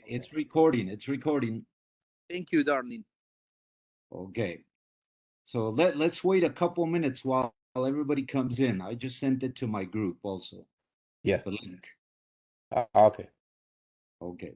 it's recording. It's recording. Thank you, darling. Okay. So let's wait a couple minutes while everybody comes in. I just sent it to my group also, Yeah. the link. Okay. Okay.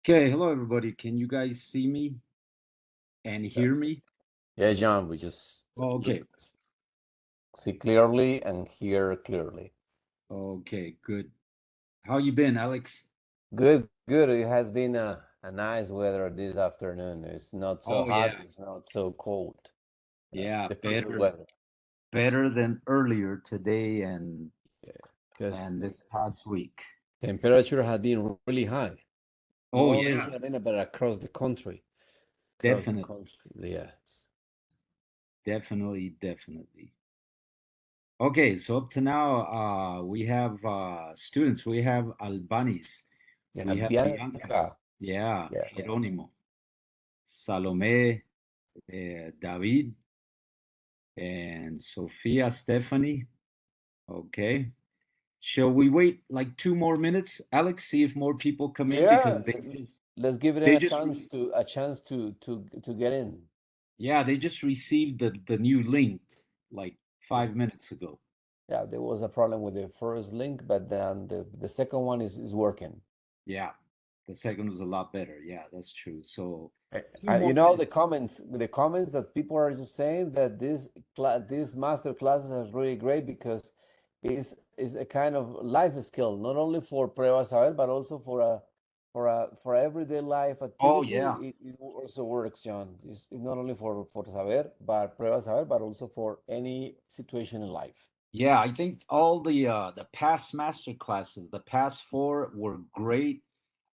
Okay, hello everybody. Can you guys see me and hear me? Yeah, John, we just Okay. see clearly and hear clearly. Okay, good. How you been, Alex? Good, good. It has been a nice weather this afternoon. It's not so hot, Yeah. it's not so cold. Yeah, The perfect better weather. better than earlier today Because and this past week. temperature has been really high. Oh Not only yeah, here in Argentina, but across the country. Across the definitely. country, yes. Definitely. Okay, so up to now, we have students. We have Albanis. Yeah, We have Bianca. Bianca. Yeah, Yeah. Jerónimo. Salome, David, and Sophia Stephanie. Okay. Shall we wait like 2 more minutes, Alex? See if more people come in Yeah, because let's give them they a just chance to get in. yeah, they just received the new link like 5 minutes ago. Yeah, there was a problem with the first link, but then the second one is working. Yeah, the second was a lot better. Yeah, that's true. So two You more know minutes. the comments that people are just saying that these master classes are really great because is a kind of life skill, not only for Prueba Saber, but also for everyday life Oh activity. yeah. It also works, John. It's not only for Saber, but Prueba Saber, but also for any situation in life. Yeah, I think all the past master classes, the past four were great.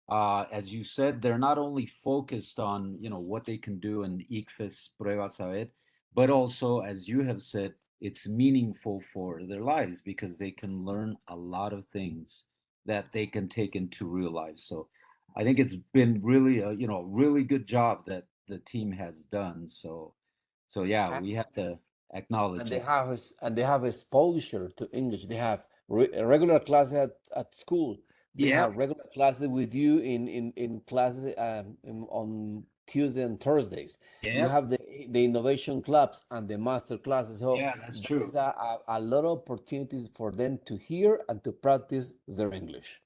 As you said, they're not only focused on what they can do in ICFES Prueba Saber, but also, as you have said, it's meaningful for their lives because they can learn a lot of things that they can take into real life. So I think it's been really a really good job that the team has done. So yeah, we have to acknowledge it. And they have exposure to English. They have regular classes at school. They Yeah, have regular classes with you in classes on Tuesday and Thursdays. You yeah, have the innovation clubs and the master classes. So yeah, that's there true. is a lot of opportunities for them to hear and to practice their English.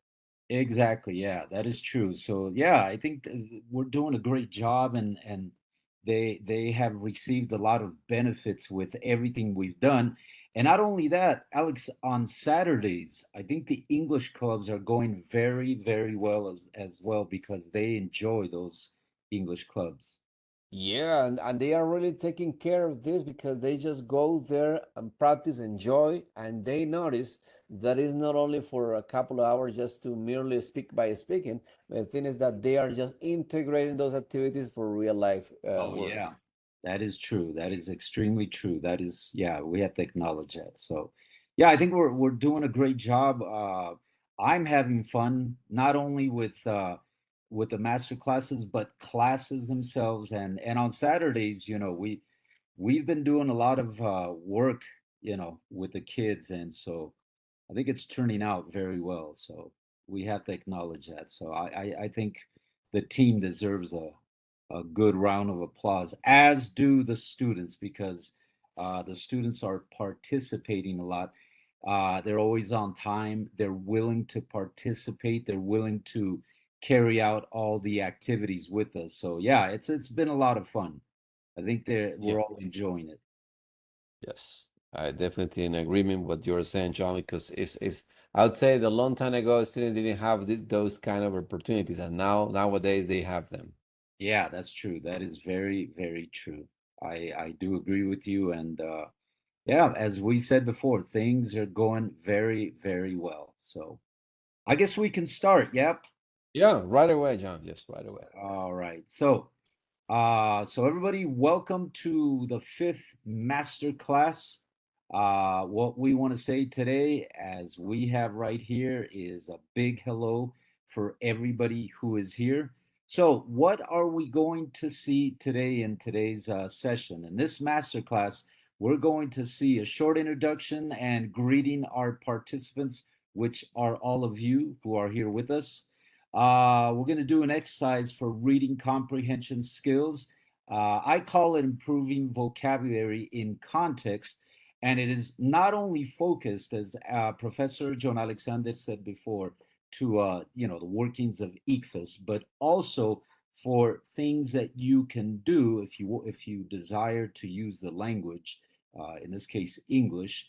Exactly. Yeah, that is true. So yeah, I think we're doing a great job, and they have received a lot of benefits with everything we've done. And not only that, Alex, on Saturdays, I think the English clubs are going very, very well as well because they enjoy those English clubs. Yeah, and they are really taking care of this because they just go there and practice, enjoy, and they notice that is not only for a couple of hours just to merely speak by speaking. The thing is that they are just integrating those activities for real life Oh work. yeah, that is true. That is extremely true. That is, yeah, we have to acknowledge that. So, yeah, I think we're doing a great job. I'm having fun not only with the master classes, but classes themselves. And on Saturdays, we've been doing a lot of work, with the kids, and so I think it's turning out very well. So we have to acknowledge that. So I think the team deserves a good round of applause, as do the students, because the students are participating a lot. They're always on time. They're willing to participate. They're willing to carry out all the activities with us. So yeah, it's been a lot of fun. I think Yeah. we're all enjoying it. Yes, I definitely in agreement with what you're saying, John, because it's I would say the long time ago students didn't have those kind of opportunities, and nowadays they have them. Yeah, that's true. That is very, very true. I do agree with you. And yeah, as we said before, things are going very, very well. So I guess we can start. Yep. Yeah, right away, John. Yes, right away. All right. So everybody, welcome to the fifth master class. What we want to say today, as we have right here, is a big hello for everybody who is here. So, what are we going to see today in today's session? In this master class, we're going to see a short introduction and greeting our participants, which are all of you who are here with us. We're going to do an exercise for reading comprehension skills. I call it improving vocabulary in context. And it is not only focused, as Professor John Alexander said before, to the workings of ICFES, but also for things that you can do if you desire to use the language, in this case English,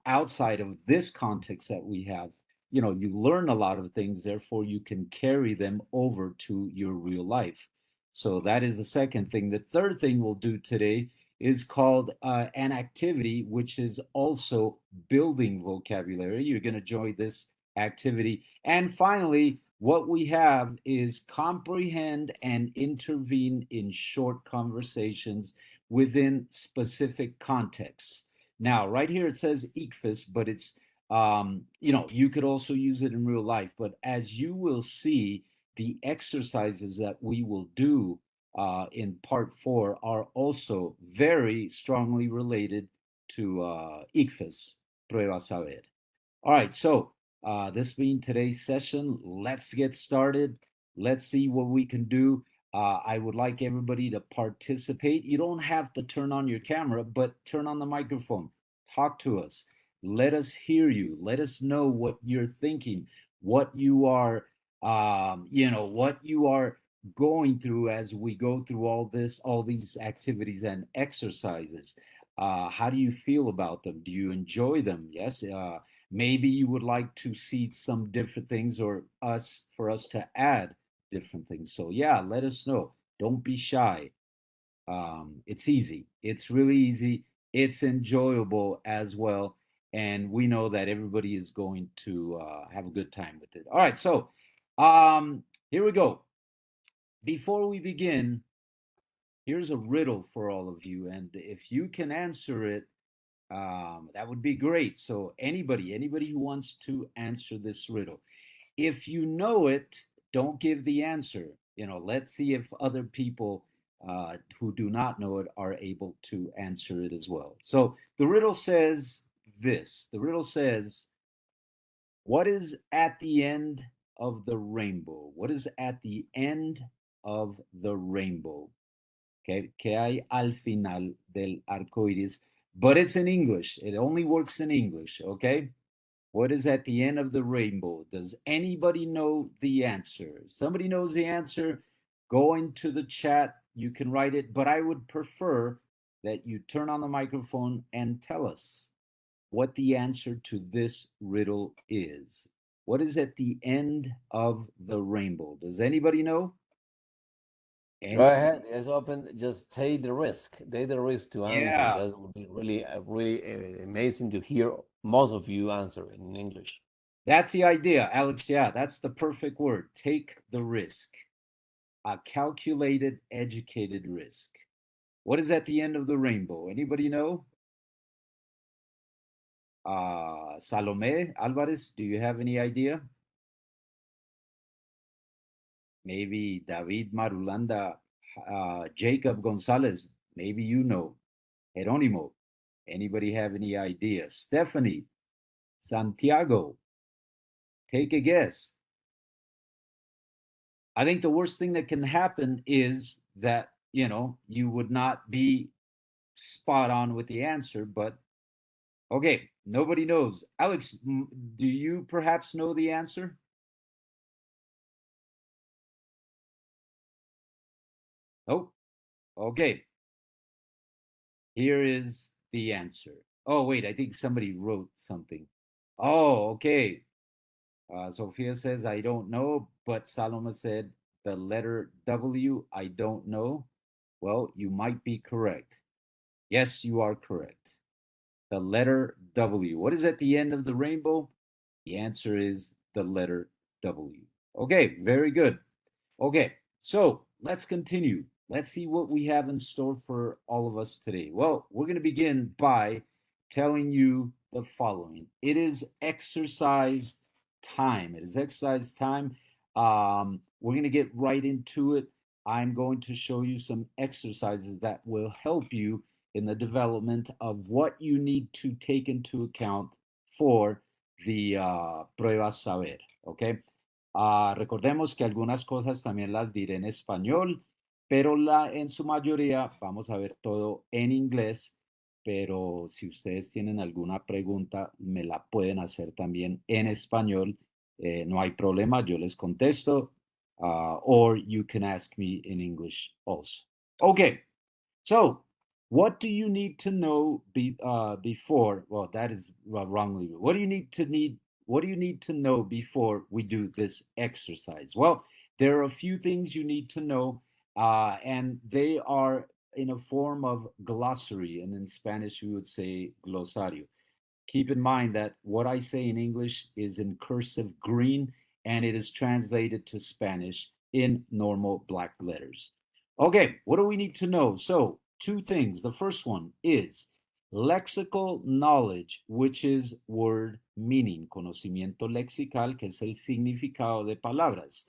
outside of this context that we have. You learn a lot of things, therefore you can carry them over to your real life. So that is the second thing. The third thing we'll do today is called an activity, which is also building vocabulary. You're going to enjoy this activity. And finally, what we have is comprehend and intervene in short conversations within specific contexts. Now, right here it says ICFIS, but it's you could also use it in real life. But as you will see, the exercises that we will do in part four are also very strongly related to ICFES, Prueba Saber. All right, so this being today's session, let's get started. Let's see what we can do. I would like everybody to participate. You don't have to turn on your camera, but turn on the microphone. Talk to us. Let us hear you. Let us know what you're thinking, what you are, what you are going through as we go through all these activities and exercises. How do you feel about them? Do you enjoy them? Yes. Maybe you would like to see some different things or for us to add different things. So yeah, let us know. Don't be shy. It's easy. It's really easy. It's enjoyable as well. And we know that everybody is going to have a good time with it. All right, so here we go. Before we begin, here's a riddle for all of you. And if you can answer it, that would be great. So anybody who wants to answer this riddle, if you know it, don't give the answer. Let's see if other people who do not know it are able to answer it as well. So the riddle says this. The riddle says, "What is at the end of the rainbow? What is at the end of the rainbow?" Que hay al final del arco iris, but it's in English. It only works in English, okay? What is at the end of the rainbow? Does anybody know the answer? If somebody knows the answer, go into the chat. You can write it, but I would prefer that you turn on the microphone and tell us. what the answer to this riddle is. What is at the end of the rainbow? Does anybody know? Go ahead. Just open. Just take the risk. Take the risk to answer. Yeah, That would be really amazing to hear most of you answer in English. that's the idea, Alex. Yeah, that's the perfect word. Take the risk. A calculated, educated risk. What is at the end of the rainbow? Anybody know? Salome Alvarez, do you have any idea? Maybe David Marulanda, Jacob Gonzalez, maybe you know. Jeronimo, anybody have any idea? Stephanie, Santiago, take a guess. I think the worst thing that can happen is that, you would not be spot on with the answer, but okay, nobody knows. Alex, do you perhaps know the answer? Oh, okay. Here is the answer. Oh, wait, I think somebody wrote something. Oh, okay. Sophia says, I don't know, but Saloma said the letter W, I don't know. Well, you might be correct. Yes, you are correct. The letter W. What is at the end of the rainbow? The answer is the letter W. Okay, very good. Okay, so let's continue. Let's see what we have in store for all of us today. Well, we're going to begin by telling you the following. It is exercise time. It is exercise time. We're going to get right into it. I'm going to show you some exercises that will help you in the development of what you need to take into account for the Pruebas Saber. Okay. Recordemos que algunas cosas también las diré en español, pero en su mayoría vamos a ver todo en inglés, pero si ustedes tienen alguna pregunta, me la pueden hacer también en español. No hay problema, yo les contesto, or you can ask me in English also. Okay, so what do you need to know before? Well, that is wrongly. What do you need to know before we do this exercise? Well, there are a few things you need to know, and they are in a form of glossary, and in Spanish we would say glosario. Keep in mind that what I say in English is in cursive green, and it is translated to Spanish in normal black letters. Okay, what do we need to know? So, two things. The first one is lexical knowledge, which is word meaning, conocimiento lexical, que es el significado de palabras.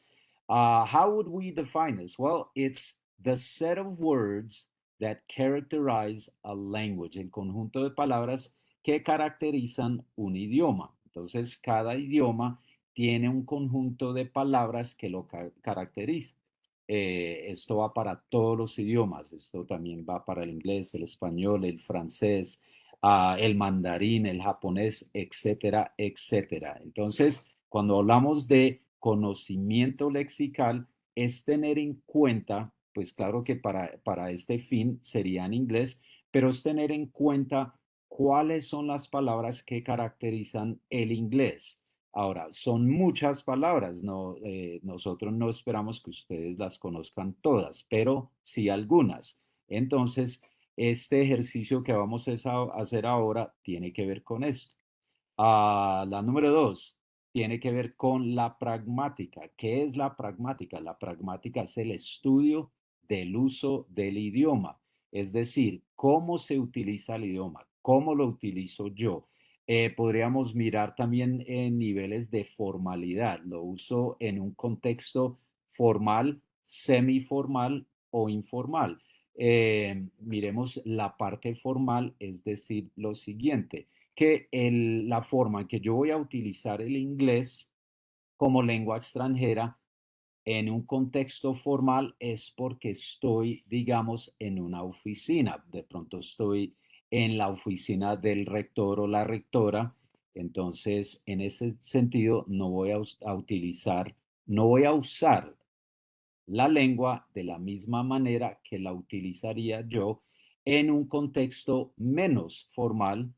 How would we define this? Well, it's the set of words that characterize a language, el conjunto de palabras que caracterizan un idioma. Entonces, cada idioma tiene un conjunto de palabras que lo caracteriza. Esto va para todos los idiomas, esto también va para el inglés, el español, el francés, el mandarín, el japonés, etcétera, etcétera. Entonces, cuando hablamos de conocimiento lexical, es tener en cuenta, pues claro que para este fin sería en inglés, pero es tener en cuenta cuáles son las palabras que caracterizan el inglés. Ahora, son muchas palabras, no, nosotros no esperamos que ustedes las conozcan todas, pero sí algunas. Entonces, este ejercicio que vamos a hacer ahora tiene que ver con esto. La número 2 tiene que ver con la pragmática. ¿Qué es la pragmática? La pragmática es el estudio del uso del idioma, es decir, cómo se utiliza el idioma, cómo lo utilizo yo. Podríamos mirar también en niveles de formalidad. Lo uso en un contexto formal, semiformal o informal. Miremos la parte formal, es decir, lo siguiente que la forma en que yo voy a utilizar el inglés como lengua extranjera en un contexto formal es porque estoy, digamos, en una oficina. De pronto estoy en la oficina del rector o la rectora. Entonces, en ese sentido, no voy a utilizar, no voy a usar la lengua de la misma manera que la utilizaría yo en un contexto menos formal,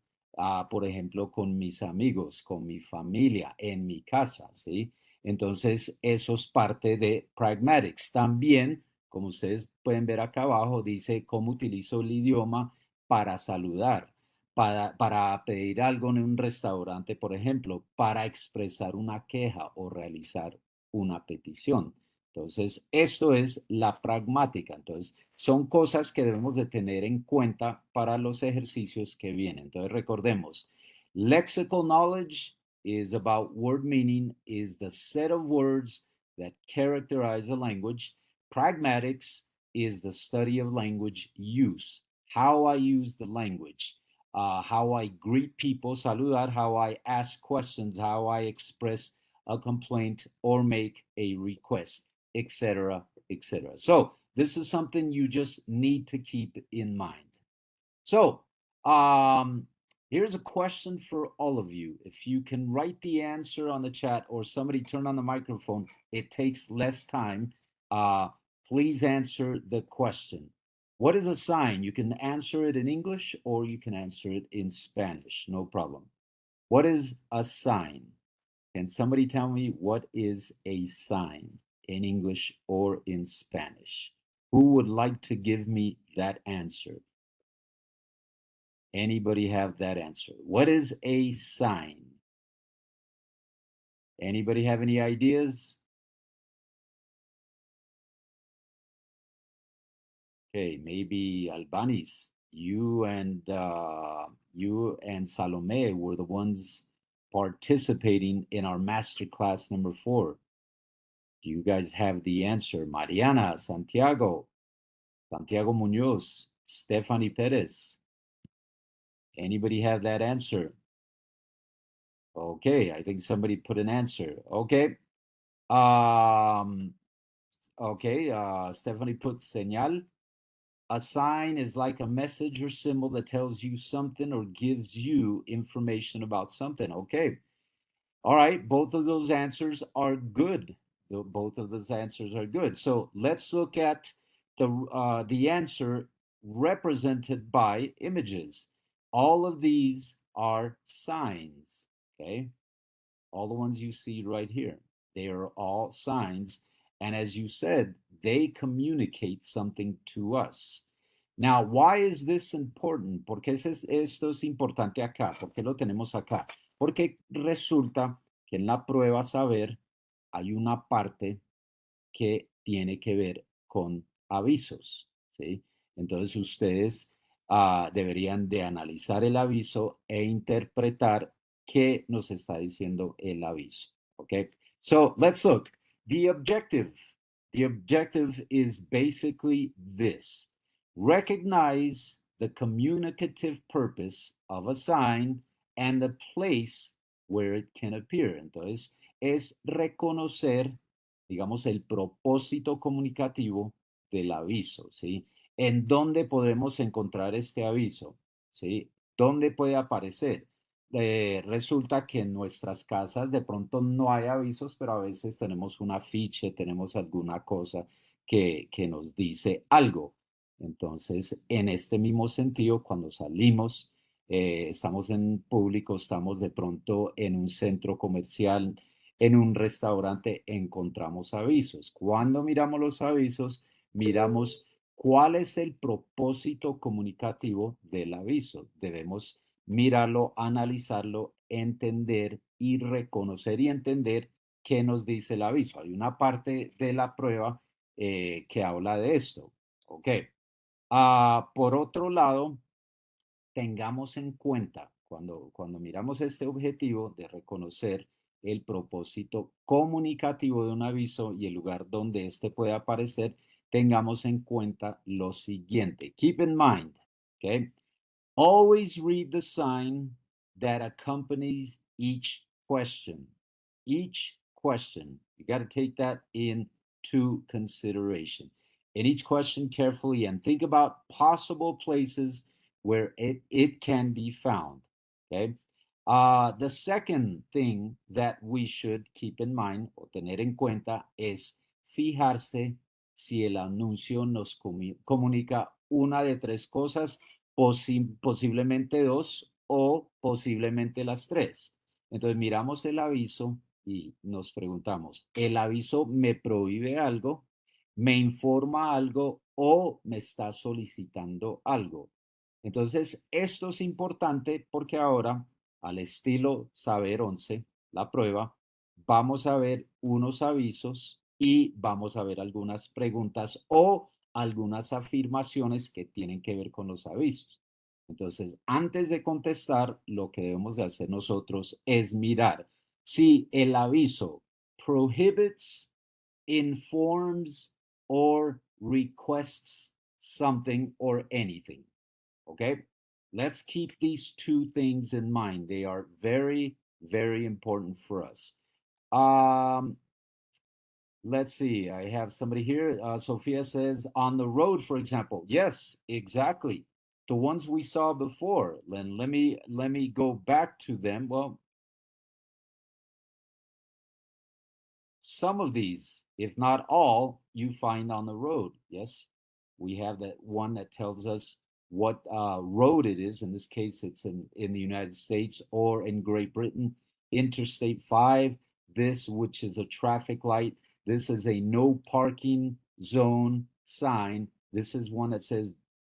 por ejemplo, con mis amigos, con mi familia, en mi casa, ¿sí? Entonces, eso es parte de pragmatics. También, como ustedes pueden ver acá abajo, dice cómo utilizo el idioma para saludar, para pedir algo en un restaurante, por ejemplo, para expresar una queja o realizar una petición. Entonces, esto es la pragmática. Entonces, son cosas que debemos de tener en cuenta para los ejercicios que vienen. Entonces, recordemos, lexical knowledge is about word meaning, is the set of words that characterize a language. Pragmatics is the study of language use, how I use the language, how I greet people, saludar, how I ask questions, how I express a complaint or make a request, etc., etc. So this is something you just need to keep in mind. So here's a question for all of you. If you can write the answer on the chat or somebody turn on the microphone, it takes less time. Please answer the question. What is a sign? You can answer it in English or you can answer it in Spanish. No problem. What is a sign? Can somebody tell me what is a sign in English or in Spanish? Who would like to give me that answer? Anybody have that answer? What is a sign? Anybody have any ideas? Okay, maybe Albanis. You and Salome were the ones participating in our master class number 4. Do you guys have the answer? Mariana, Santiago Munoz, Stephanie Perez. Anybody have that answer? Okay, I think somebody put an answer. Okay. Stephanie put señal. A sign is like a message or symbol that tells you something or gives you information about something. Okay. All right, both of those answers are good. Both of those answers are good. So let's look at the answer represented by images. All of these are signs, okay? All the ones you see right here, they are all signs. And as you said, they communicate something to us. Now, why is this important? ¿Por qué esto es importante acá? ¿Por qué lo tenemos acá? Porque resulta que en la prueba saber hay una parte que tiene que ver con avisos, ¿sí? Entonces ustedes deberían de analizar el aviso e interpretar qué nos está diciendo el aviso, ¿ok? So let's look. The objective is basically this. Recognize the communicative purpose of a sign and the place where it can appear. Entonces, es reconocer, digamos, el propósito comunicativo del aviso, ¿sí? ¿En dónde podemos encontrar este aviso? ¿Sí? ¿Dónde puede aparecer? Resulta que en nuestras casas de pronto no hay avisos, pero a veces tenemos un afiche, tenemos alguna cosa que nos dice algo. Entonces, en este mismo sentido, cuando salimos, estamos en público, estamos de pronto en un centro comercial, en un restaurante, encontramos avisos. Cuando miramos los avisos, miramos cuál es el propósito comunicativo del aviso. Debemos mirarlo, analizarlo, entender y reconocer y entender qué nos dice el aviso. Hay una parte de la prueba que habla de esto. Ok. Por otro lado, tengamos en cuenta cuando miramos este objetivo de reconocer el propósito comunicativo de un aviso y el lugar donde éste puede aparecer, tengamos en cuenta lo siguiente. Keep in mind, okay? Always read the sign that accompanies each question. Each question. You got to take that into consideration. In each question carefully and think about possible places where it can be found. Okay. The second thing that we should keep in mind o tener en cuenta es fijarse si el anuncio nos comunica una de tres cosas, posiblemente dos o posiblemente las tres. Entonces miramos el aviso y nos preguntamos, ¿el aviso me prohíbe algo, me informa algo o me está solicitando algo? Entonces, esto es importante porque ahora, al estilo Saber 11, la prueba, vamos a ver unos avisos y vamos a ver algunas preguntas o algunas afirmaciones que tienen que ver con los avisos. Entonces, antes de contestar, lo que debemos de hacer nosotros es mirar si el aviso prohibits, informs, or requests something or anything. Okay? Let's keep these two things in mind. They are very, very important for us. Let's see. I have somebody here. Sophia says, on the road, for example. Yes, exactly. The ones we saw before. Then let me go back to them. Well, some of these, if not all, you find on the road. Yes, we have that one that tells us what road it is. In this case, it's in the United States or in Great Britain. Interstate 5, this, which is a traffic light. This is a no parking zone sign. This is one that says,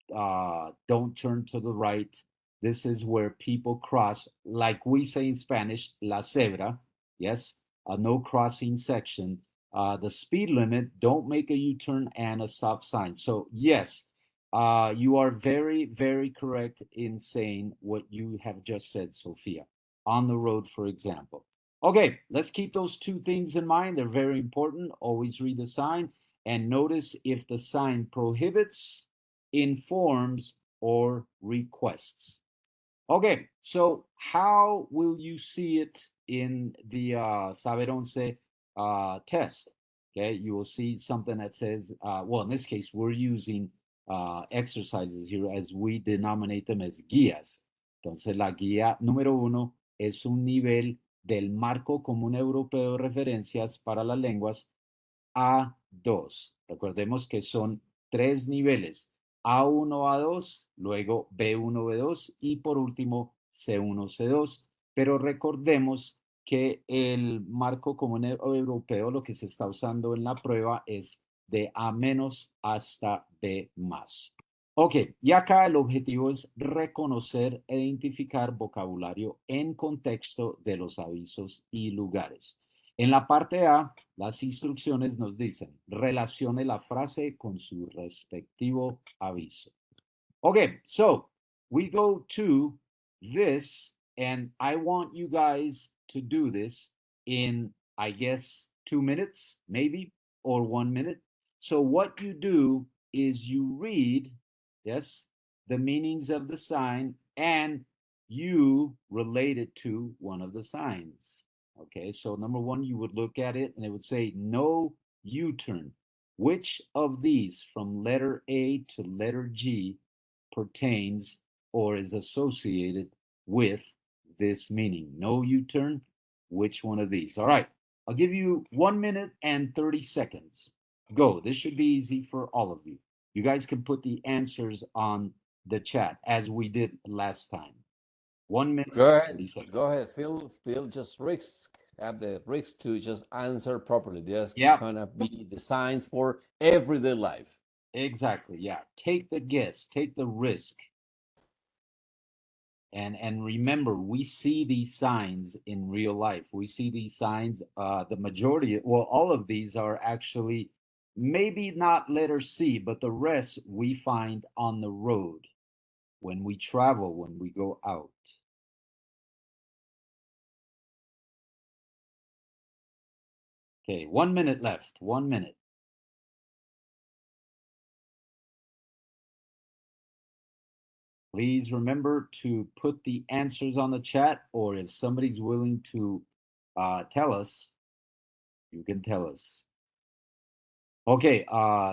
don't turn to the right. This is where people cross, like we say in Spanish, la cebra. Yes, a no crossing section. The speed limit, don't make a U-turn and a stop sign. So yes, you are very, very correct in saying what you have just said, Sophia. On the road, for example. Okay, let's keep those two things in mind. They're very important. Always read the sign and notice if the sign prohibits, informs, or requests. Okay, so how will you see it in the Saber Once test? Okay, you will see something that says, well, in this case, we're using exercises here as we denominate them as guías. Entonces, la guía número 1 es un nivel del Marco Común Europeo de Referencias para las Lenguas A2. Recordemos que son 3 niveles. A1, A2, luego B1, B2 y por último C1, C2. Pero recordemos que el marco común europeo, lo que se está usando en la prueba es de A- hasta B+. Ok, y acá el objetivo es reconocer e identificar vocabulario en contexto de los avisos y lugares. En la parte A, las instrucciones nos dicen, relacione la frase con su respectivo aviso. Okay, so we go to this, and I want you guys to do this in, I guess, 2 minutes, maybe, or 1 minute. So what you do is you read, yes, the meanings of the sign, and you relate it to one of the signs. Okay, so number one, you would look at it and it would say no U-turn. Which of these from letter A to letter G pertains or is associated with this meaning? No U-turn, which one of these? All right, I'll give you 1 minute and 30 seconds. Go, this should be easy for all of you. You guys can put the answers on the chat as we did last time. 1 minute, Go ahead. 30 seconds. Go ahead. Feel just have the risk to just answer properly. Just Yeah, gonna be the signs for everyday life. exactly. Yeah, take the guess, take the risk. And remember, we see these signs in real life. We see these signs, the majority, well, all of these are actually maybe not letter C, but the rest we find on the road when we travel, when we go out. Okay, 1 minute left, 1 minute. Please remember to put the answers on the chat, or if somebody's willing to tell us, you can tell us. Okay,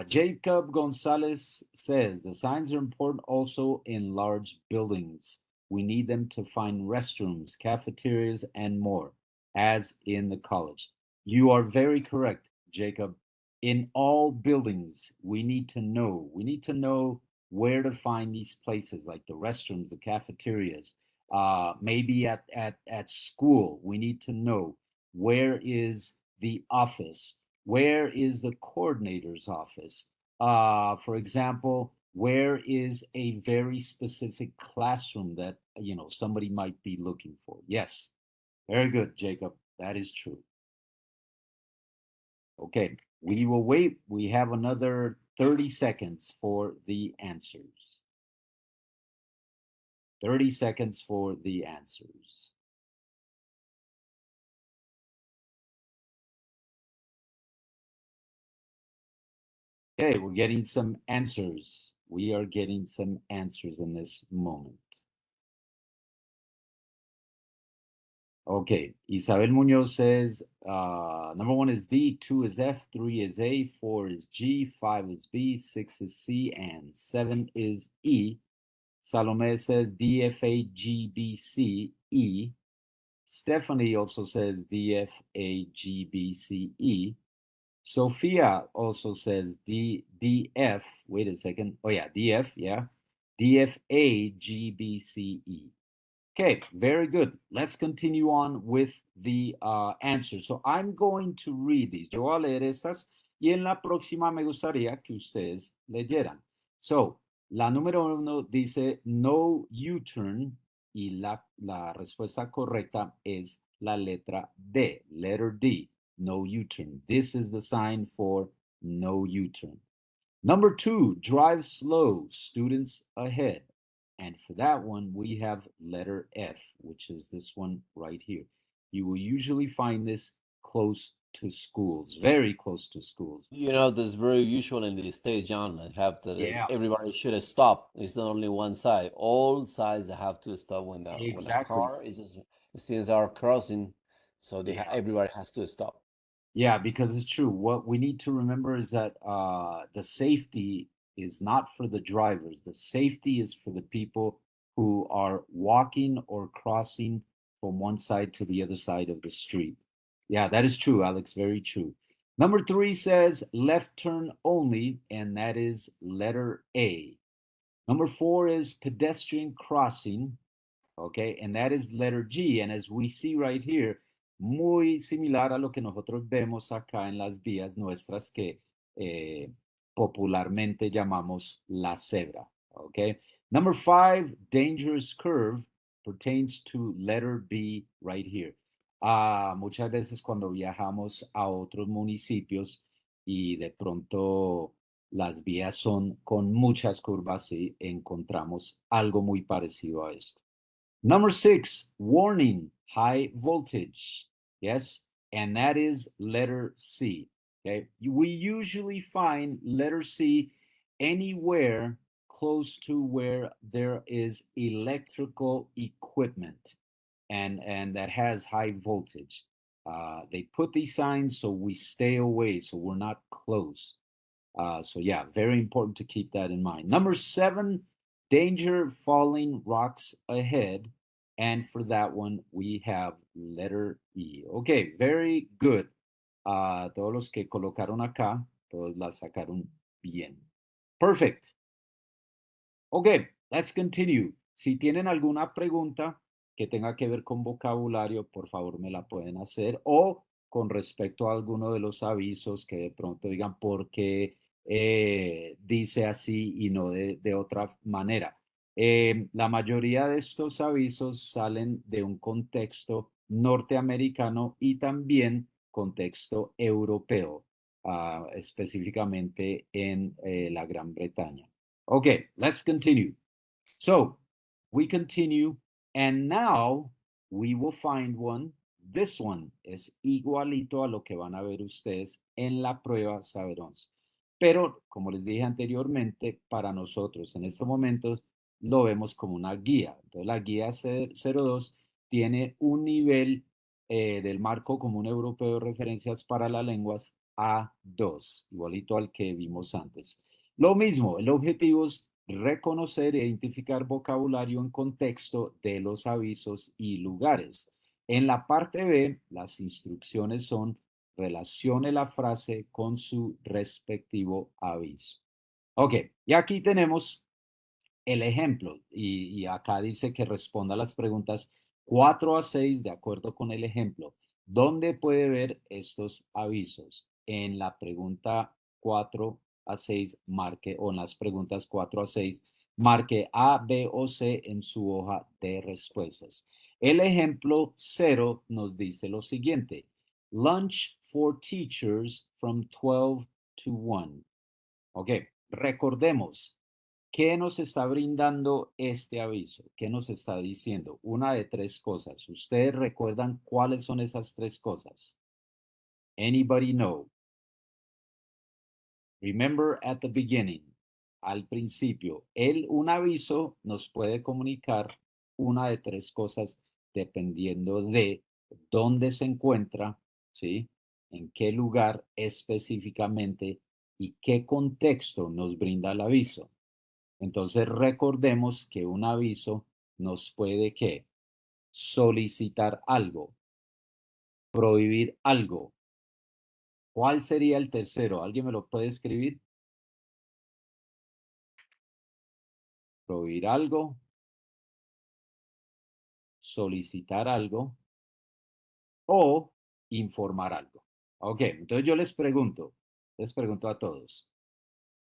Jacob Gonzalez says the signs are important also in large buildings. We need them to find restrooms, cafeterias, and more, as in the college. You are very correct, Jacob. In all buildings, we need to know. We need to know where to find these places, like the restrooms, the cafeterias. Maybe at school, we need to know where is the office, where is the coordinator's office. For example, where is a very specific classroom that somebody might be looking for. Yes, very good, Jacob. That is true. Okay, we will wait. We have another 30 seconds for the answers. 30 seconds for the answers. Okay, we're getting some answers. We are getting some answers in this moment. Okay, Isabel Munoz says number 1 is D, 2 is F, 3 is A, 4 is G, 5 is B, 6 is C, and 7 is E. Salome says D, F, A, G, B, C, E. Stephanie also says D, F, A, G, B, C, E. Sophia also says D, D, F. Wait a second. Oh, yeah, D, F, yeah. D, F, A, G, B, C, E. Okay, very good. Let's continue on with the answers. So I'm going to read these. Yo voy a leer estas y en la próxima me gustaría que ustedes leyeran. So, la número 1 dice no U-turn y la respuesta correcta es la letra D, letter D, no U-turn. This is the sign for no U-turn. Number 2, drive slow, students ahead. And for that one, we have letter F, which is this one right here. You will usually find this close to schools, very close to schools. You know, this is very usual in the States, John. I have that Yeah, everybody should stop. It's not only one side. All sides have to stop when a exactly. car is just students are crossing, so Yeah. everybody has to stop. Yeah, because it's true. What we need to remember is that the safety is not for the drivers. The safety is for the people who are walking or crossing from one side to the other side of the street. Yeah, that is true, Alex. Very true. Number 3 says left turn only, and that is letter A. Number 4 is pedestrian crossing, okay, and that is letter G. And as we see right here, muy similar a lo que nosotros vemos acá en las vías nuestras que popularmente llamamos la cebra, okay. Number 5, dangerous curve, pertains to letter B right here. Muchas veces cuando viajamos a otros municipios y de pronto las vías son con muchas curvas y encontramos algo muy parecido a esto. Number 6, warning, high voltage. Yes, and that is letter C. Okay, we usually find letter C anywhere close to where there is electrical equipment and that has high voltage. They put these signs so we stay away, so we're not close. So yeah, very important to keep that in mind. Number 7, danger, falling rocks ahead. And for that one, we have letter E. Okay, very good. Todos los que colocaron acá, todos la sacaron bien. Perfect. Okay, let's continue. Si tienen alguna pregunta que tenga que ver con vocabulario, por favor me la pueden hacer o con respecto a alguno de los avisos que de pronto digan por qué dice así y no de otra manera. La mayoría de estos avisos salen de un contexto norteamericano y también contexto europeo, específicamente en la Gran Bretaña. Okay, let's continue. So we continue, and now we will find one. This one es igualito a lo que van a ver ustedes en la prueba Saber 11. Pero, como les dije anteriormente, para nosotros en estos momentos lo vemos como una guía. Entonces, la guía 02 tiene un nivel del marco común europeo de referencias para las lenguas A2, igualito al que vimos antes. Lo mismo, el objetivo es reconocer e identificar vocabulario en contexto de los avisos y lugares. En la parte B, las instrucciones son relacione la frase con su respectivo aviso. Ok, y aquí tenemos el ejemplo, y acá dice que responda a las preguntas 4 a 6 de acuerdo con el ejemplo. ¿Dónde puede ver estos avisos? En la pregunta 4 a 6 marque, o en las preguntas 4 a 6, marque A, B o C en su hoja de respuestas. El ejemplo 0 nos dice lo siguiente. Lunch for teachers from 12 to 1. Ok, recordemos, ¿qué nos está brindando este aviso? ¿Qué nos está diciendo? Una de tres cosas. ¿Ustedes recuerdan cuáles son esas tres cosas? Anybody know? Remember at the beginning, al principio, un aviso nos puede comunicar una de tres cosas dependiendo de dónde se encuentra, ¿sí? En qué lugar específicamente y qué contexto nos brinda el aviso. Entonces recordemos que un aviso nos puede ¿qué? Solicitar algo, prohibir algo. ¿Cuál sería el tercero? ¿Alguien me lo puede escribir? Prohibir algo, solicitar algo o informar algo. Ok, entonces yo les pregunto a todos,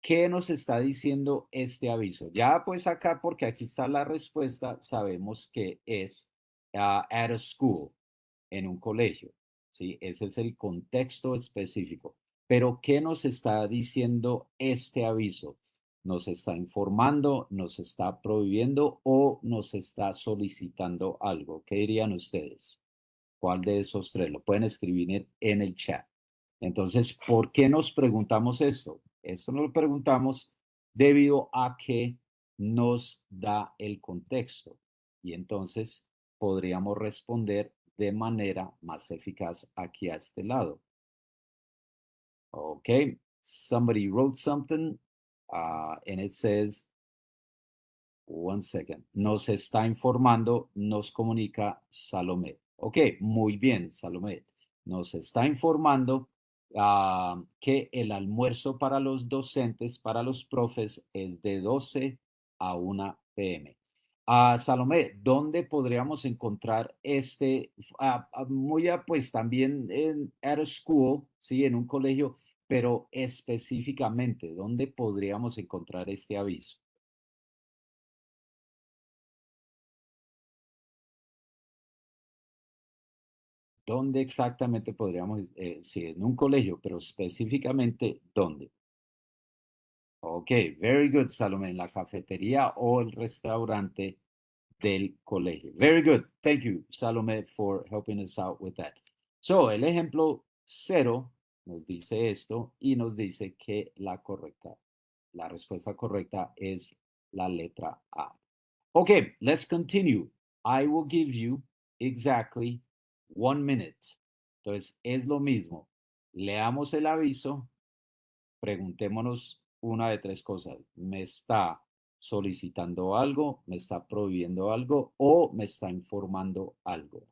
¿qué nos está diciendo este aviso? Ya pues acá, porque aquí está la respuesta, sabemos que es at a school, en un colegio, ¿sí? Ese es el contexto específico. Pero ¿qué nos está diciendo este aviso? ¿Nos está informando, nos está prohibiendo o nos está solicitando algo? ¿Qué dirían ustedes? ¿Cuál de esos tres? Lo pueden escribir en el chat. Entonces, ¿por qué nos preguntamos esto? Esto nos lo preguntamos debido a que nos da el contexto. Y entonces podríamos responder de manera más eficaz aquí a este lado. Okay, somebody wrote something and it says, one second, nos está informando, nos comunica Salomé. Ok, muy bien, Salomé. Nos está informando que el almuerzo para los docentes, para los profes, es de 12 a 1 p.m. Salomé, ¿dónde podríamos encontrar pues también at a school, sí, en un colegio, pero específicamente, ¿dónde podríamos encontrar este aviso? ¿Dónde exactamente podríamos, sí, en un colegio, pero específicamente dónde? Ok, very good, Salomé, en la cafetería o el restaurante del colegio. Very good. Thank you, Salomé, for helping us out with that. So, el ejemplo 0 nos dice esto y nos dice que la respuesta correcta es la letra A. Okay, let's continue. I will give you exactly 1 minute. Entonces, es lo mismo. Leamos el aviso, preguntémonos una de tres cosas. ¿Me está solicitando algo? ¿Me está prohibiendo algo? ¿O me está informando algo?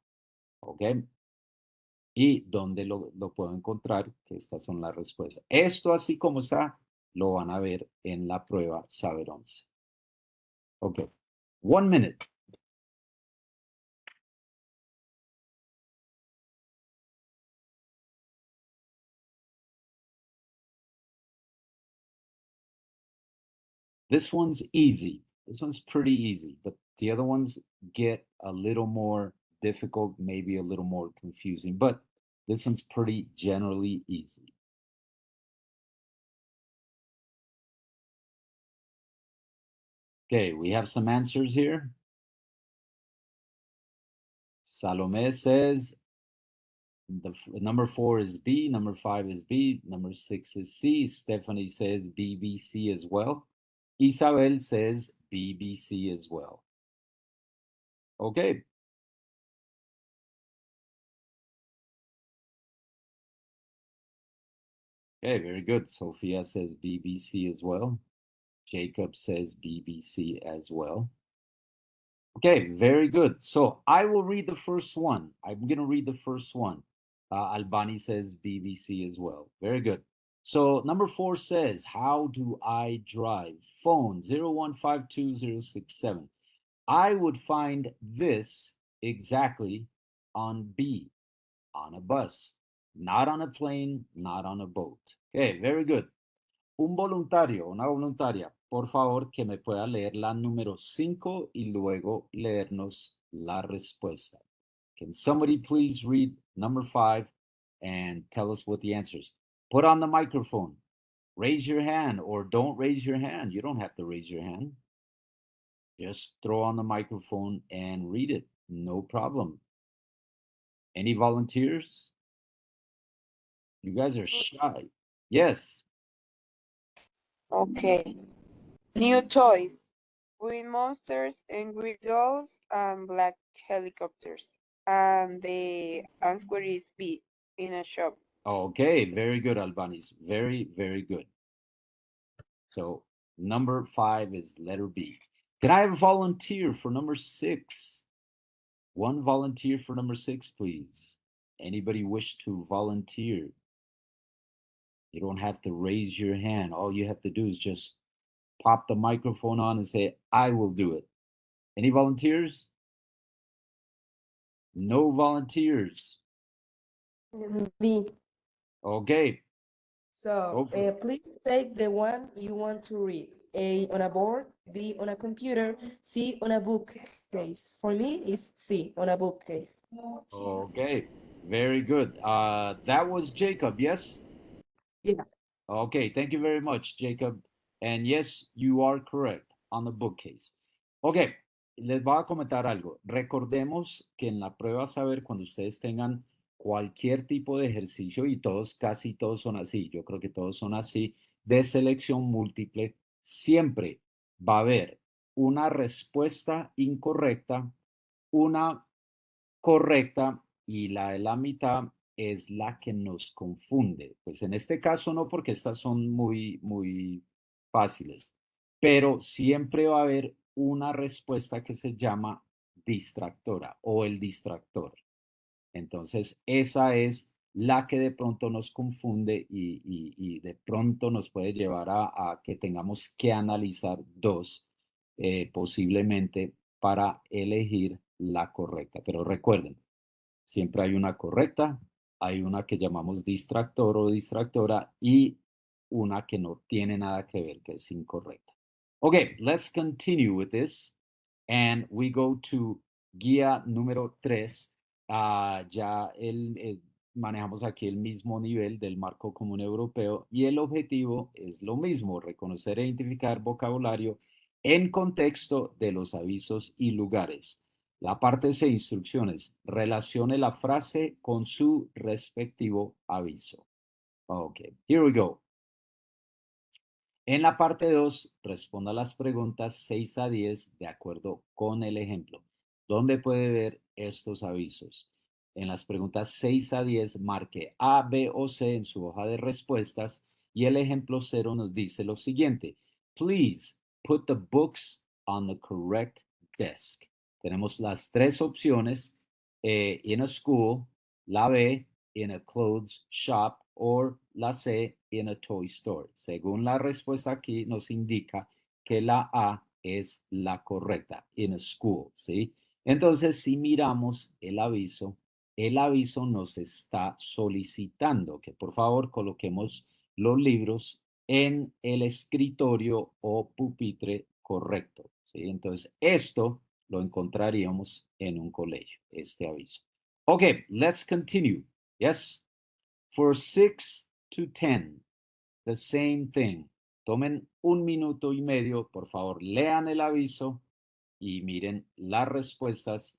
¿Ok? ¿Y dónde lo puedo encontrar? Que estas son las respuestas. Esto así como está, lo van a ver en la prueba Saber 11. Ok. 1 minute. This one's easy. This one's pretty easy, but the other ones get a little more difficult, maybe a little more confusing, but this one's pretty generally easy. Okay, we have some answers here. Salome says the number 4 is B, number 5 is B, number 6 is C. Stephanie says BBC as well. Isabel says BBC as well. Okay. Okay, very good. Sophia says BBC as well. Jacob says BBC as well. Okay, very good. So I will read the first one. I'm going to read the first one. Albani says BBC as well. Very good. So number 4 says, how do I drive? Phone 0152-067. I would find this exactly on B, on a bus, not on a plane, not on a boat. Okay, very good. Un voluntario, una voluntaria, por favor, que me pueda leer la número 5 y luego leernos la respuesta. Can somebody please read number 5 and tell us what the answer is? Put on the microphone. Raise your hand or don't raise your hand. You don't have to raise your hand. Just throw on the microphone and read it. No problem. Any volunteers? You guys are shy. Yes. Okay. New toys. Green monsters and green dolls and black helicopters. And the answer is B, in a shop. Okay, very good, Albanis. Very, very good. So number 5 is letter B. Can I have a volunteer for number 6? One volunteer for number 6, please. Anybody wish to volunteer? You don't have to raise your hand. All you have to do is just pop the microphone on and say, I will do it. Any volunteers? No volunteers. B. Okay. So please take the one you want to read. A on a board, B on a computer, C on a bookcase. For me, it's C on a bookcase. Okay. Very good. That was Jacob, yes? Yeah. Okay, thank you very much, Jacob. And yes, you are correct on the bookcase. Ok, les voy a comentar algo. Recordemos que en la prueba saber, cuando ustedes tengan cualquier tipo de ejercicio, y todos, casi todos son así, yo creo que todos son así, de selección múltiple, siempre va a haber una respuesta incorrecta, una correcta y la de la mitad es la que nos confunde. Pues en este caso no, porque estas son muy fáciles, pero siempre va a haber una respuesta que se llama distractora o el distractor. Entonces, esa es la que de pronto nos confunde y de pronto nos puede llevar a que tengamos que analizar dos posiblemente para elegir la correcta. Pero recuerden, siempre hay una correcta, hay una que llamamos distractor o distractora y una que no tiene nada que ver, que es incorrecta. Okay, let's continue with this. And we go to guía número 3. Ya manejamos aquí el mismo nivel del marco común europeo y el objetivo es lo mismo, reconocer e identificar vocabulario en contexto de los avisos y lugares. La parte C, instrucciones. Relacione la frase con su respectivo aviso. Ok, here we go. En la parte 2, responda las preguntas 6 a 10 de acuerdo con el ejemplo. ¿Dónde puede ver estos avisos? En las preguntas 6 a 10, marque A, B o C en su hoja de respuestas y el ejemplo 0 nos dice lo siguiente. Please put the books on the correct desk. Tenemos las tres opciones, in a school, la B, in a clothes shop, or la C, in a toy store. Según la respuesta aquí nos indica que la A es la correcta, in a school, ¿sí? Entonces, si miramos el aviso nos está solicitando que por favor coloquemos los libros en el escritorio o pupitre correcto, ¿sí? Entonces, esto lo encontraríamos en un colegio, este aviso. Okay, let's continue. Yes, for 6 to 10, the same thing. Tomen un minuto y medio, por favor, lean el aviso y miren las respuestas,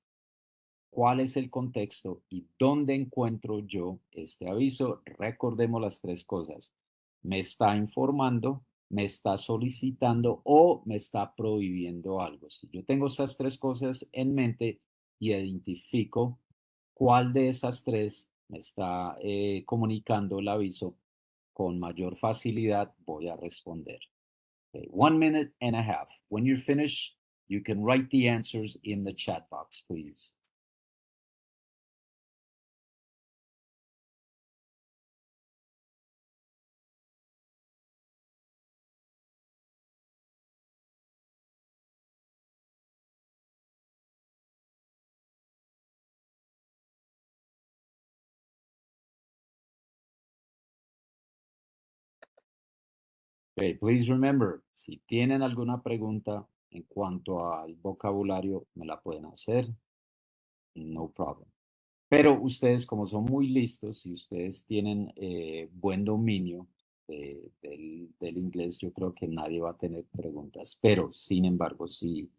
cuál es el contexto y dónde encuentro yo este aviso. Recordemos las tres cosas. Me está informando, me está solicitando o me está prohibiendo algo. Si yo tengo estas tres cosas en mente y identifico cuál de esas tres me está comunicando el aviso, con mayor facilidad voy a responder. Okay, 1 minute and a half. When you're finished, you can write the answers in the chat box, please. Okay, please remember, si tienen alguna pregunta en cuanto al vocabulario, me la pueden hacer. No problem. Pero ustedes, como son muy listos y ustedes tienen buen dominio del inglés, yo creo que nadie va a tener preguntas. Pero, sin embargo, si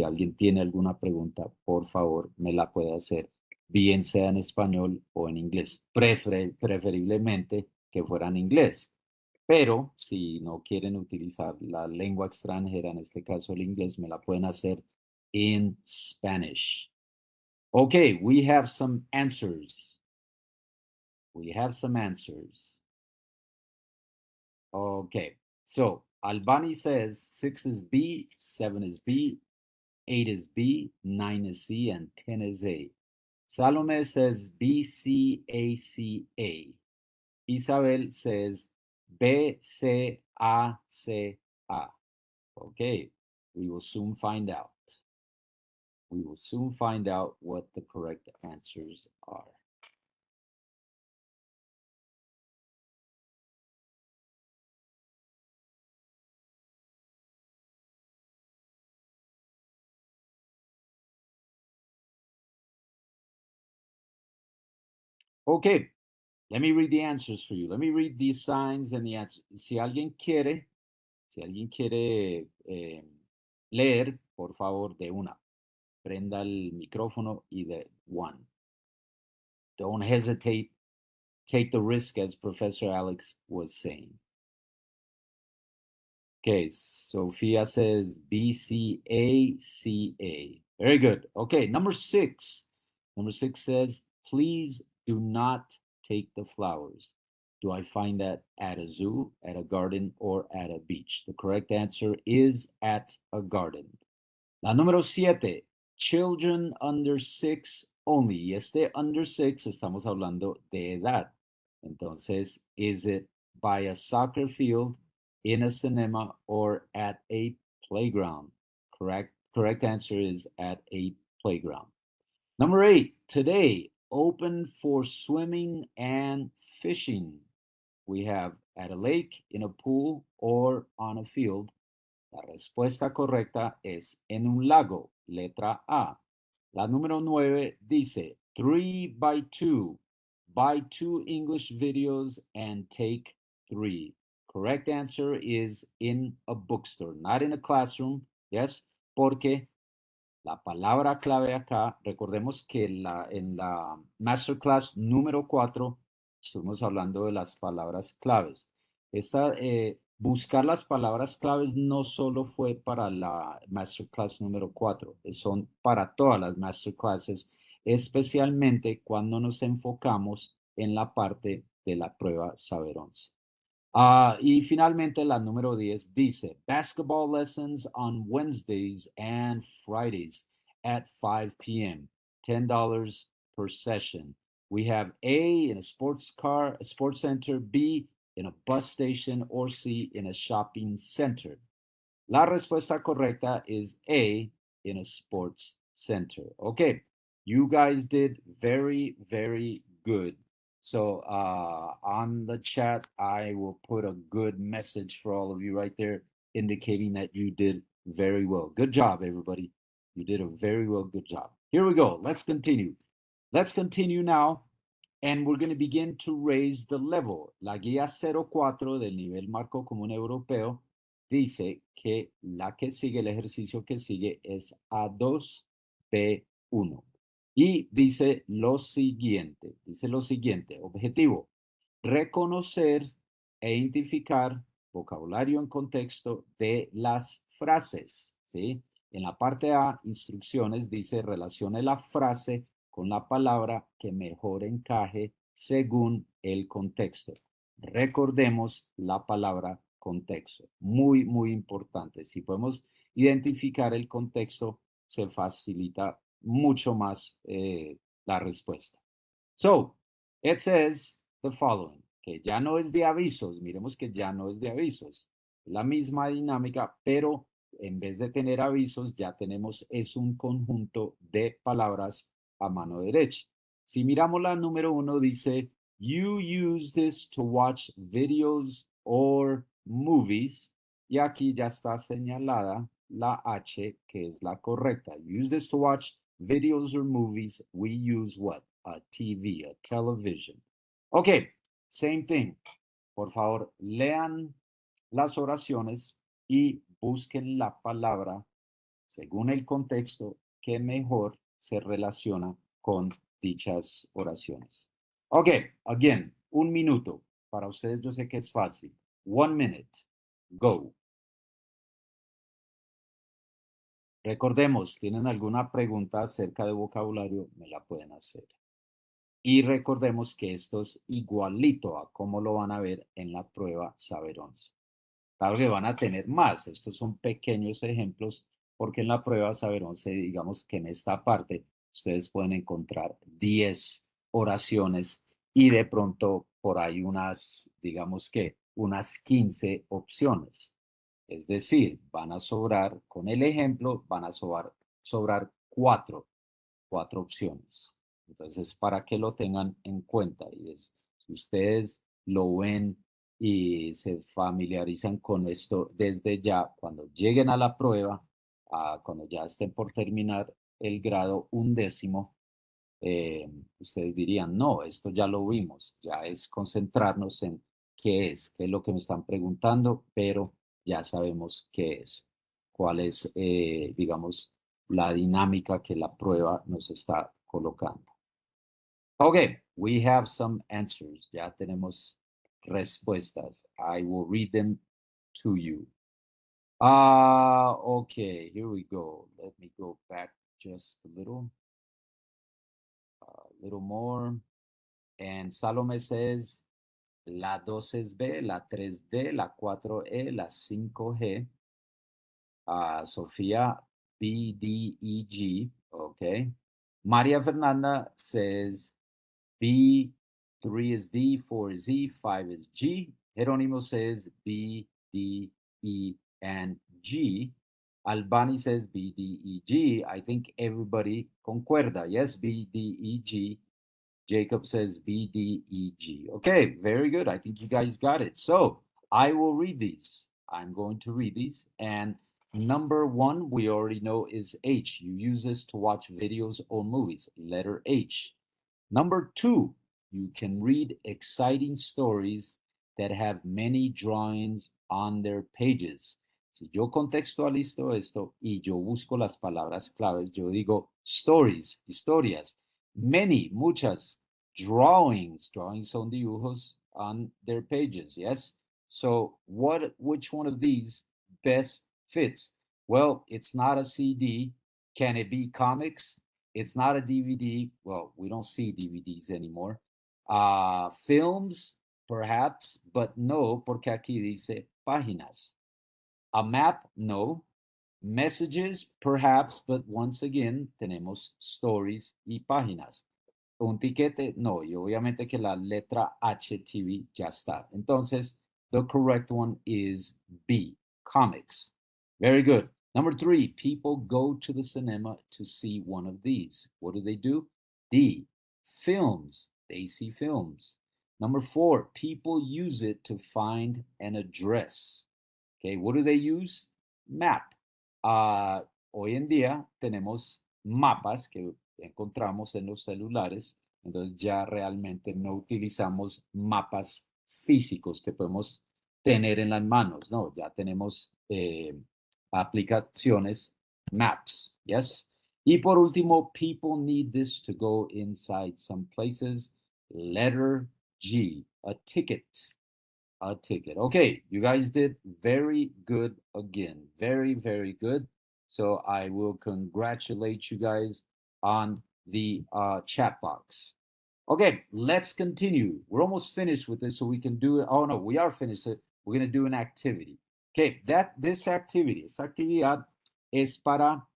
alguien tiene alguna pregunta, por favor, me la puede hacer, bien sea en español o en inglés. Preferiblemente que fuera en inglés. Pero si no quieren utilizar la lengua extranjera, en este caso el inglés, me la pueden hacer en Spanish. Okay, we have some answers. We have some answers. Okay, so Albani says 6 is B, 7 is B, 8 is B, 9 is C, and 10 is A. Salome says B, C, A, C, A. Isabel says B, C, A, C, A. Okay, we will soon find out. We will soon find out what the correct answers are. Okay, let me read the answers for you. Let me read these signs and the answers. Si alguien quiere leer, por favor, de una. Prenda el micrófono y de one. Don't hesitate. Take the risk, as Professor Alex was saying. Okay, Sophia says BCACA. Very good. Okay, number 6. Number 6 says, please do not take the flowers. Do I find that at a zoo, at a garden, or at a beach? The correct answer is at a garden. La número 7, children under 6 only. Y este under 6 estamos hablando de edad. Entonces, is it by a soccer field, in a cinema, or at a playground? Correct answer is at a playground. Number 8, today, open for swimming and fishing. We have at a lake, in a pool, or on a field. La respuesta correcta es en un lago, letra A. La número 9 dice 3 by 2. Buy 2 English videos and take 3. Correct answer is in a bookstore, not in a classroom. Yes, porque la palabra clave acá, recordemos que en la masterclass número 4 estuvimos hablando de las palabras claves. Buscar las palabras claves no solo fue para la masterclass número 4, son para todas las masterclasses, especialmente cuando nos enfocamos en la parte de la prueba Saber 11. Y finalmente la número 10 dice, basketball lessons on Wednesdays and Fridays at 5 p.m., $10 per session. We have A, in a sports center, B, in a bus station, or C, in a shopping center. La respuesta correcta is A, in a sports center. Okay, you guys did very, very good. So on the chat, I will put a good message for all of you right there, indicating that you did very well. Good job, everybody. You did a very well, good job. Here we go. Let's continue. Let's continue now, and we're going to begin to raise the level. La guía 04 del nivel marco común europeo dice que la que sigue, el ejercicio que sigue es A2B1. Y dice lo siguiente, objetivo, reconocer e identificar vocabulario en contexto de las frases, ¿sí? En la parte A, instrucciones, dice relacione la frase con la palabra que mejor encaje según el contexto. Recordemos la palabra contexto, muy, muy importante. Si podemos identificar el contexto, se facilita mucho más la respuesta. So, it says the following, que ya no es de avisos, miremos que ya no es de avisos, la misma dinámica, pero en vez de tener avisos, ya tenemos, es un conjunto de palabras a mano derecha. Si miramos la número 1, dice, you use this to watch videos or movies. Y aquí ya está señalada la H, que es la correcta. Use this to watch videos or movies. We use what? A TV, a television. Okay, same thing. Por favor, lean las oraciones y busquen la palabra según el contexto que mejor se relaciona con dichas oraciones. Okay, again, 1 minuto. Para ustedes yo sé que es fácil. 1 minute. Go. Recordemos, ¿tienen alguna pregunta acerca de vocabulario? Me la pueden hacer. Y recordemos que esto es igualito a cómo lo van a ver en la prueba Saber 11. Claro que van a tener más. Estos son pequeños ejemplos porque en la prueba Saber 11, digamos que en esta parte, ustedes pueden encontrar 10 oraciones y de pronto por ahí unas, digamos que unas 15 opciones. Es decir, van a sobrar, con el ejemplo, van a sobrar cuatro opciones. Entonces, para que lo tengan en cuenta, y es, si ustedes lo ven y se familiarizan con esto desde ya, cuando lleguen a la prueba, cuando ya estén por terminar el grado 11º, ustedes dirían, no, esto ya lo vimos, ya es concentrarnos en qué es lo que me están preguntando, pero ya sabemos qué es, cuál es, digamos, la dinámica que la prueba nos está colocando. Okay, we have some answers. Ya tenemos respuestas. I will read them to you. Okay, here we go. Let me go back just a little more. And Salome says, la 2 es B, la 3D, la 4E, la 5G. Sofía, B, D, E, G. Okay. Maria Fernanda says B, 3 is D, 4 is E, 5 is G. Jerónimo says B, D, E, and G. Albani says B, D, E, G. I think everybody concuerda. Yes, B, D, E, G. Jacob says B, D, E, G. Okay, very good. I think you guys got it. So I will read these. I'm going to read these. And number 1, we already know is H. You use this to watch videos or movies. Letter H. Number 2, you can read exciting stories that have many drawings on their pages. Si yo contextualizo esto y yo busco las palabras claves, yo digo stories, historias, many, muchas, drawings son dibujos on their pages, yes? So which one of these best fits? Well, it's not a CD. Can it be comics? It's not a DVD. Well, we don't see DVDs anymore. Films, perhaps, but no, porque aquí dice páginas. A map, no. Messages, perhaps, but once again, tenemos stories y páginas. Un tiquete, no. Y obviamente que la letra H, TV, ya está. Entonces, the correct one is B, comics. Very good. Number 3, people go to the cinema to see one of these. What do? D, films. They see films. Number 4, people use it to find an address. Okay, what do they use? Map. Hoy en día tenemos mapas que encontramos en los celulares, entonces ya realmente no utilizamos mapas físicos que podemos tener en las manos, no, ya tenemos aplicaciones, maps, yes. Y por último, people need this to go inside some places. Letter G, a ticket. A ticket. Okay, you guys did very good again. Very, very good. So I will congratulate you guys on the chat box. Okay, let's continue. We're almost finished with this, so we can do it. Oh no, we are finished. We're going to do an activity. Okay, esta actividad es para,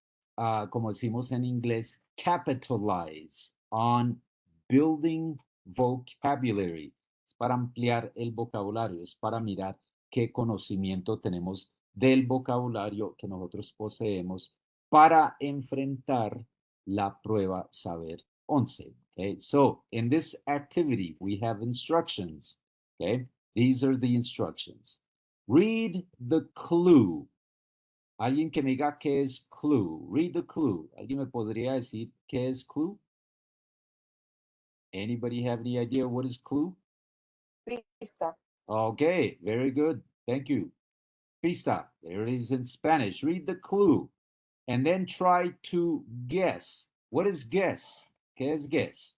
como decimos en inglés, capitalize on building vocabulary. Es para ampliar el vocabulario, es para mirar qué conocimiento tenemos del vocabulario que nosotros poseemos para enfrentar la prueba Saber 11. Okay, so in this activity, we have instructions. Okay, these are the instructions. Read the clue. Alguien que me diga qué es clue. Read the clue. ¿Alguien me podría decir qué es clue? Anybody have any idea what is clue? Pista. Okay, very good. Thank you. Pista. There it is in Spanish. Read the clue. And then try to guess. What is guess? ¿Qué es guess?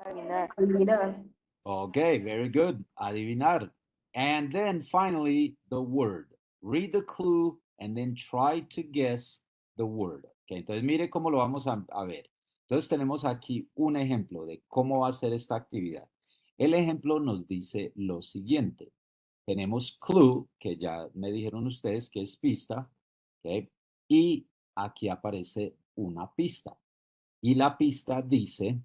Adivinar. Adivinar. Okay, very good. Adivinar. And then finally, the word. Read the clue and then try to guess the word. Okay, entonces mire cómo lo vamos a ver. Entonces tenemos aquí un ejemplo de cómo va a ser esta actividad. El ejemplo nos dice lo siguiente. Tenemos clue, que ya me dijeron ustedes que es pista, ¿ok? Y aquí aparece una pista. Y la pista dice,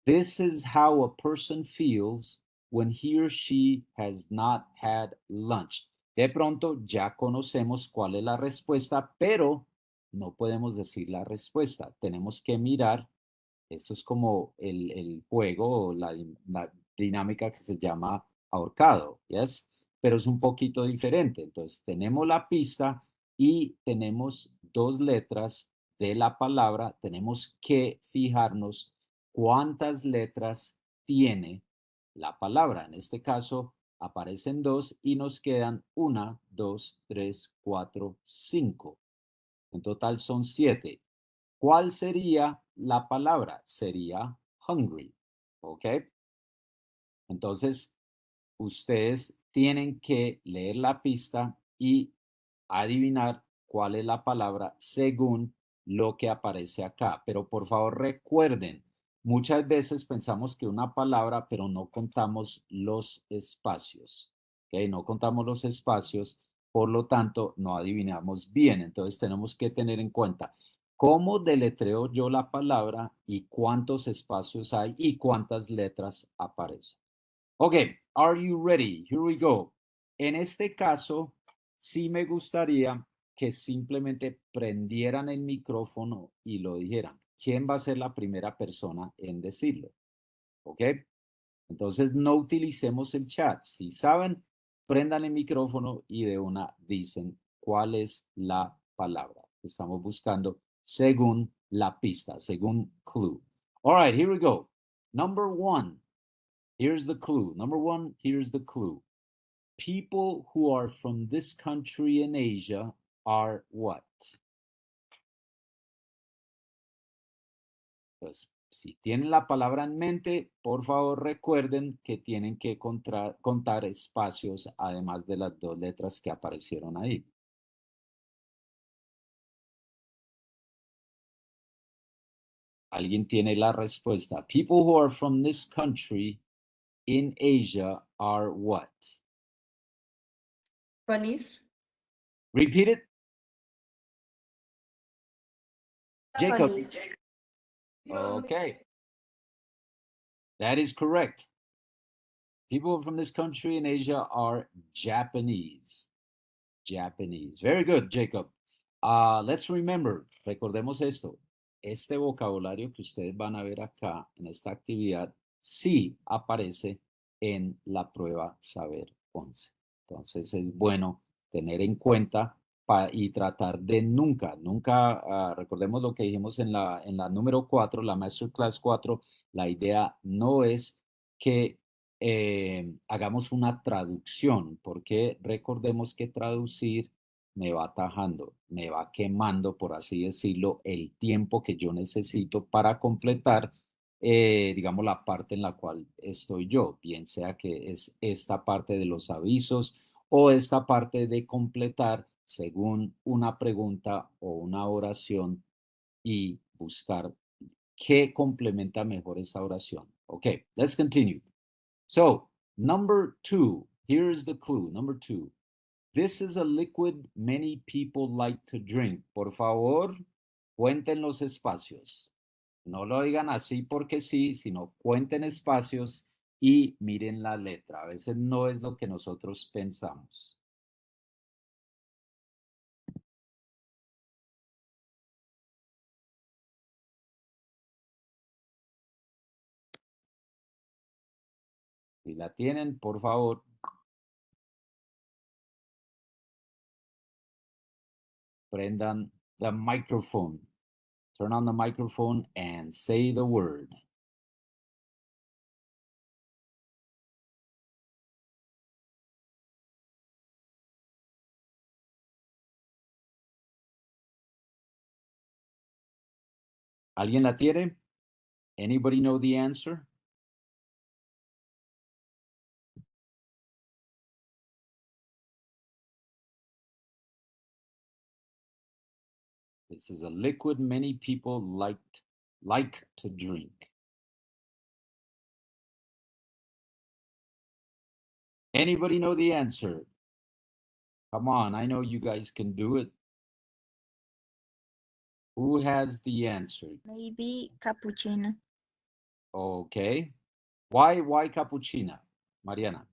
this is how a person feels when he or she has not had lunch. De pronto ya conocemos cuál es la respuesta, pero no podemos decir la respuesta. Tenemos que mirar. Esto es como el juego o la dinámica que se llama ahorcado, ¿yes? Pero es un poquito diferente. Entonces, tenemos la pista y tenemos dos letras de la palabra. Tenemos que fijarnos cuántas letras tiene la palabra. En este caso, aparecen dos y nos quedan 1, 2, 3, 4, 5. En total son 7. ¿Cuál sería la palabra? Sería hungry, ¿ok? Entonces, ustedes tienen que leer la pista y adivinar cuál es la palabra según lo que aparece acá. Pero por favor recuerden, muchas veces pensamos que una palabra, pero no contamos los espacios, ¿ok? No contamos los espacios, por lo tanto, no adivinamos bien. Entonces, tenemos que tener en cuenta cómo deletreo yo la palabra y cuántos espacios hay y cuántas letras aparecen. Okay, are you ready? Here we go. En este caso, sí me gustaría que simplemente prendieran el micrófono y lo dijeran. ¿Quién va a ser la primera persona en decirlo? ¿Ok? Entonces, no utilicemos el chat. Si saben, prendan el micrófono y de una dicen cuál es la palabra que estamos buscando según la pista, según clue. All right, here we go. Number 1. Here's the clue. Number 1, here's the clue. People who are from this country in Asia are what? Pues, si tienen la palabra en mente, por favor recuerden que tienen que contar espacios además de las dos letras que aparecieron ahí. ¿Alguien tiene la respuesta? People who are from this country in Asia are what? Spanish. Repeat it. Jacob. Spanish. Okay. That is correct. People from this country in Asia are Japanese. Japanese. Very good, Jacob. Let's remember, recordemos esto. Este vocabulario que ustedes van a ver acá en esta actividad sí aparece en la prueba Saber 11. Entonces es bueno tener en cuenta y tratar de nunca, recordemos lo que dijimos en la número 4, la Masterclass 4, la idea no es que hagamos una traducción, porque recordemos que traducir me va atajando, me va quemando, por así decirlo, el tiempo que yo necesito para completar, digamos, la parte en la cual estoy yo, bien sea que es esta parte de los avisos o esta parte de completar según una pregunta o una oración y buscar qué complementa mejor esa oración. Okay, let's continue. So, number 2, here's the clue. Number 2, this is a liquid many people like to drink. Por favor, cuenten los espacios. No lo digan así porque sí, sino cuenten espacios y miren la letra. A veces no es lo que nosotros pensamos. Si la tienen, por favor, Prendan the microphone. Turn on the microphone and say the word. ¿Alguien la tiene? Anybody know the answer? This is a liquid many people like to drink. Anybody know the answer? Come on, I know you guys can do it. Who has the answer? Maybe cappuccino. Okay. Why cappuccino, Mariana?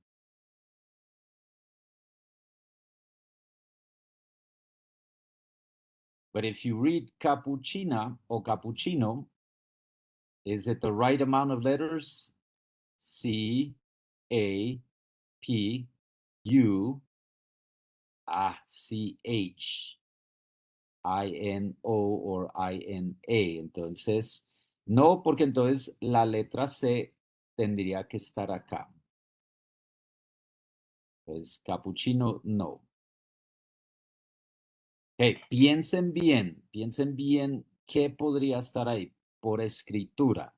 But if you read cappuccina or cappuccino, is it the right amount of letters? C, A, P, U, C, H, I, N, O or I, N, A. Entonces, no, porque entonces la letra C tendría que estar acá. Pues cappuccino, no. Okay, piensen bien qué podría estar ahí por escritura.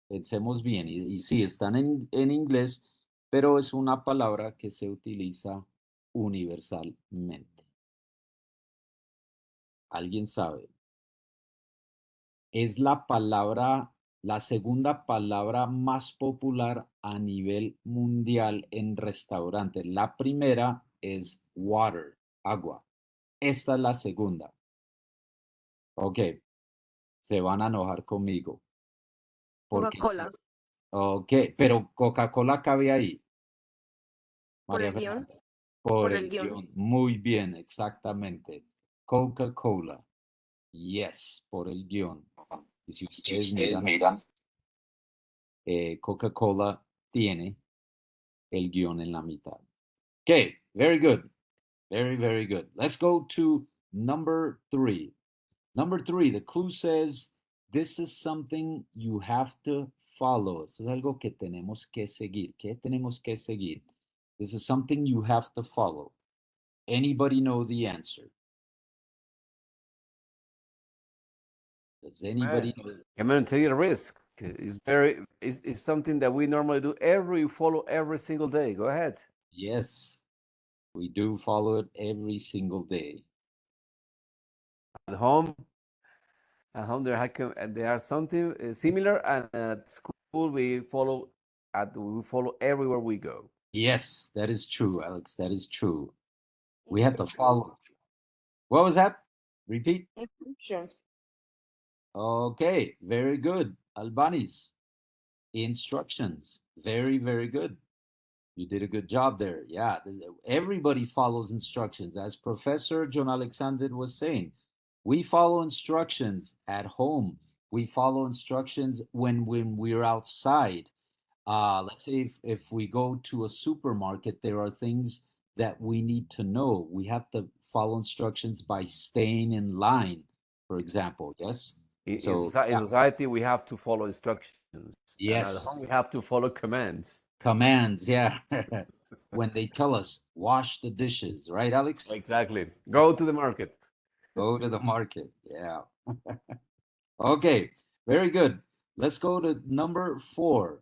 Pensemos bien, y sí, están en inglés, pero es una palabra que se utiliza universalmente. ¿Alguien sabe? Es la segunda palabra más popular a nivel mundial en restaurantes. La primera es water, agua. Esta es la segunda. Ok, se van a enojar conmigo. Porque Coca-Cola. sí. Ok, pero Coca-Cola cabe ahí. Por María el guión. Fernanda. Por el el guión. guión. Muy bien, exactamente. Coca-Cola. Yes, por el guión. Y si ustedes miran, Coca-Cola tiene el guión en la mitad. Okay, very good. Very, very good. Let's go to number 3. Number 3, the clue says, this is something you have to follow. Eso es algo que tenemos que seguir. ¿Qué tenemos que seguir? This is something you have to follow. Anybody know the answer? Does anybody know? I'm going to take a risk. It's something that we normally do follow every single day. Go ahead. Yes, we do follow it every single day. At home there are something similar, and at school we follow everywhere we go. Yes, that is true, Alex. That is true. We have to follow. What was that? Repeat. Instructions. Okay, very good. Albanis. Instructions. Very, very good. You did a good job there. Yeah, everybody follows instructions. As Professor John Alexander was saying, we follow instructions at home. We follow instructions when we're outside. Let's say if we go to a supermarket, there are things that we need to know. We have to follow instructions by staying in line, for example. Yes. In So society, we have to follow instructions. yes. And at home, we have to follow commands. Commands, yeah. When they tell us, wash the dishes, right, Alex? Exactly. Go to the market. Go to the market, yeah. Okay, very good. Let's go to number 4.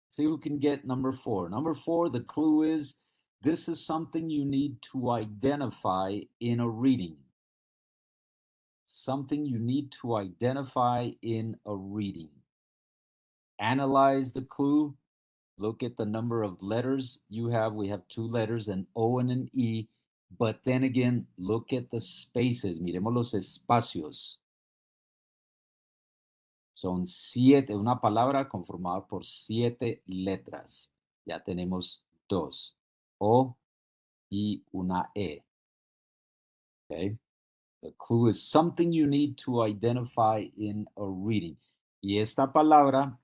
See who can get number 4. Number 4, the clue is, this is something you need to identify in a reading. Something you need to identify in a reading. Analyze the clue. Look at the number of letters you have. We have 2 letters, an O and an E. But then again, look at the spaces. Miremos los espacios. Son 7, una palabra conformada por 7 letras. Ya tenemos 2. O y una E. Okay. The clue is something you need to identify in a reading. Y esta palabra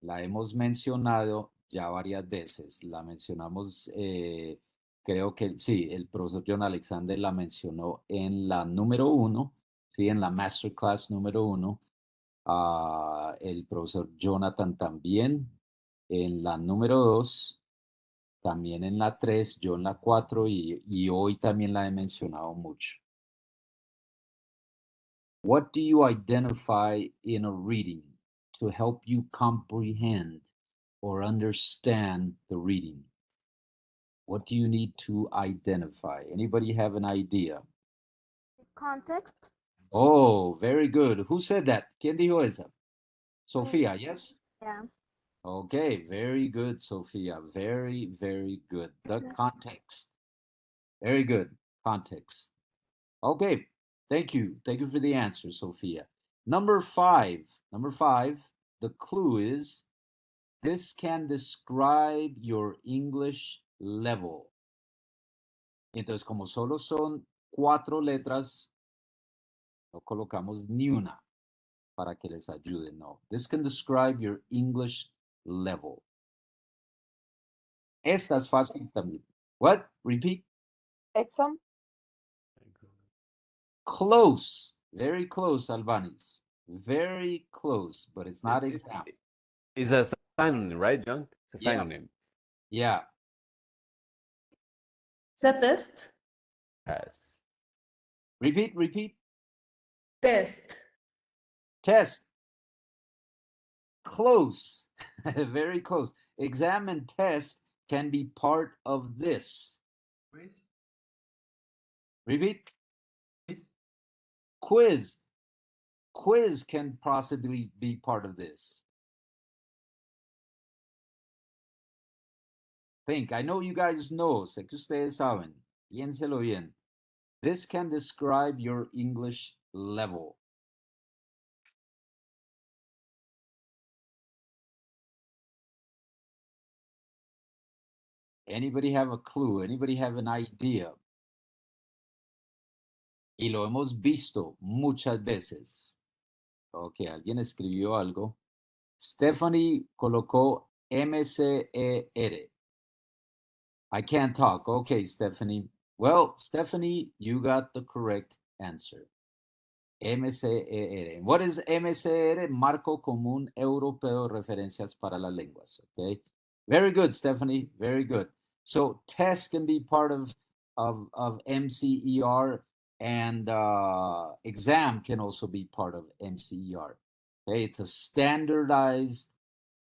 la hemos mencionado ya varias veces. La mencionamos Creo que sí, el profesor John Alexander la mencionó en la número 1, sí, en la masterclass número 1. El profesor Jonathan también en la número 2, también en la 3, yo en la 4 y hoy también la he mencionado mucho. What do you identify in a reading to help you comprehend or understand the reading? What do you need to identify? Anybody have an idea? Context. Oh, very good. Who said that? ¿Quién dijo esa? Sofía, yes? Yeah. Okay, very good, Sofía. Very, very good. The context. Very good. Context. Okay, thank you. Thank you for the answer, Sofía. Number five. Number five, the clue is this can describe your English level. Entonces, como solo son 4 letras, no colocamos ni una para que les ayude. No. This can describe your English level. Esta es fácil también. What? Repeat. Exam. Close. Very close, Albanese. Very close, but it's not exam. It's a synonym, right, John? It's a Yeah. synonym. Yeah. It's a test. Yes. Repeat. Test. Test. Close. Very close. Exam and test can be part of this. Quiz. Repeat. Quiz. Quiz. Quiz can possibly be part of this. Think. I know you guys know. Sé que ustedes saben. Piénselo bien. This can describe your English level. Anybody have a clue? Anybody have an idea? Y lo hemos visto muchas veces. Ok, alguien escribió algo. Stephanie colocó MCER. I can't talk. Okay, Stephanie. Well, Stephanie, you got the correct answer. MCER. What is MCER? Marco Común Europeo de Referencias para las Lenguas. Okay. Very good, Stephanie. Very good. So test can be part of MCER, and exam can also be part of MCER. Okay, it's a standardized.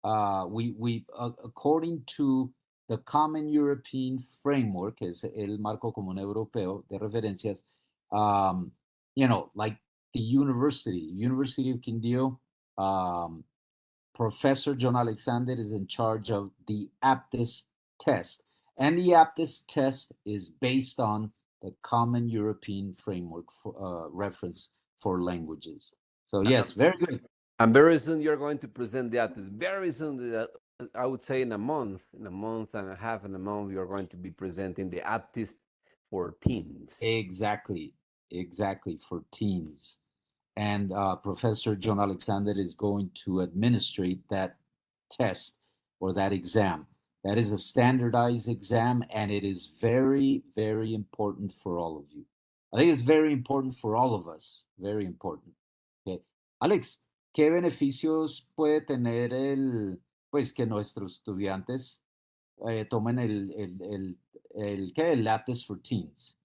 We according to the Common European Framework, es el Marco Común Europeo de Referencias. You know, like the University of Quindío, Professor John Alexander is in charge of the APTIS test. And the APTIS test is based on the Common European Framework for, reference for languages. So yes, very good. And very soon you're going to present the APTIS. Very soon, I would say in a month and a half, you're going to be presenting the APTIS for teens. Exactly, for teens. And Professor John Alexander is going to administrate that test or that exam. That is a standardized exam, and it is very, very important for all of you. I think it's very important for all of us. Very important. Okay. Alex, ¿qué beneficios puede tener pues que nuestros estudiantes tomen el APTIS for Teens?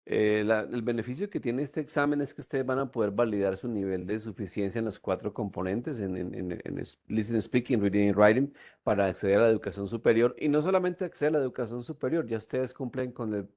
El beneficio que tiene este examen es que ustedes van a poder validar su nivel de suficiencia en los 4 componentes, en listening, speaking, reading y writing, para acceder a la educación superior. Y no solamente acceder a la educación superior, ya ustedes cumplen con el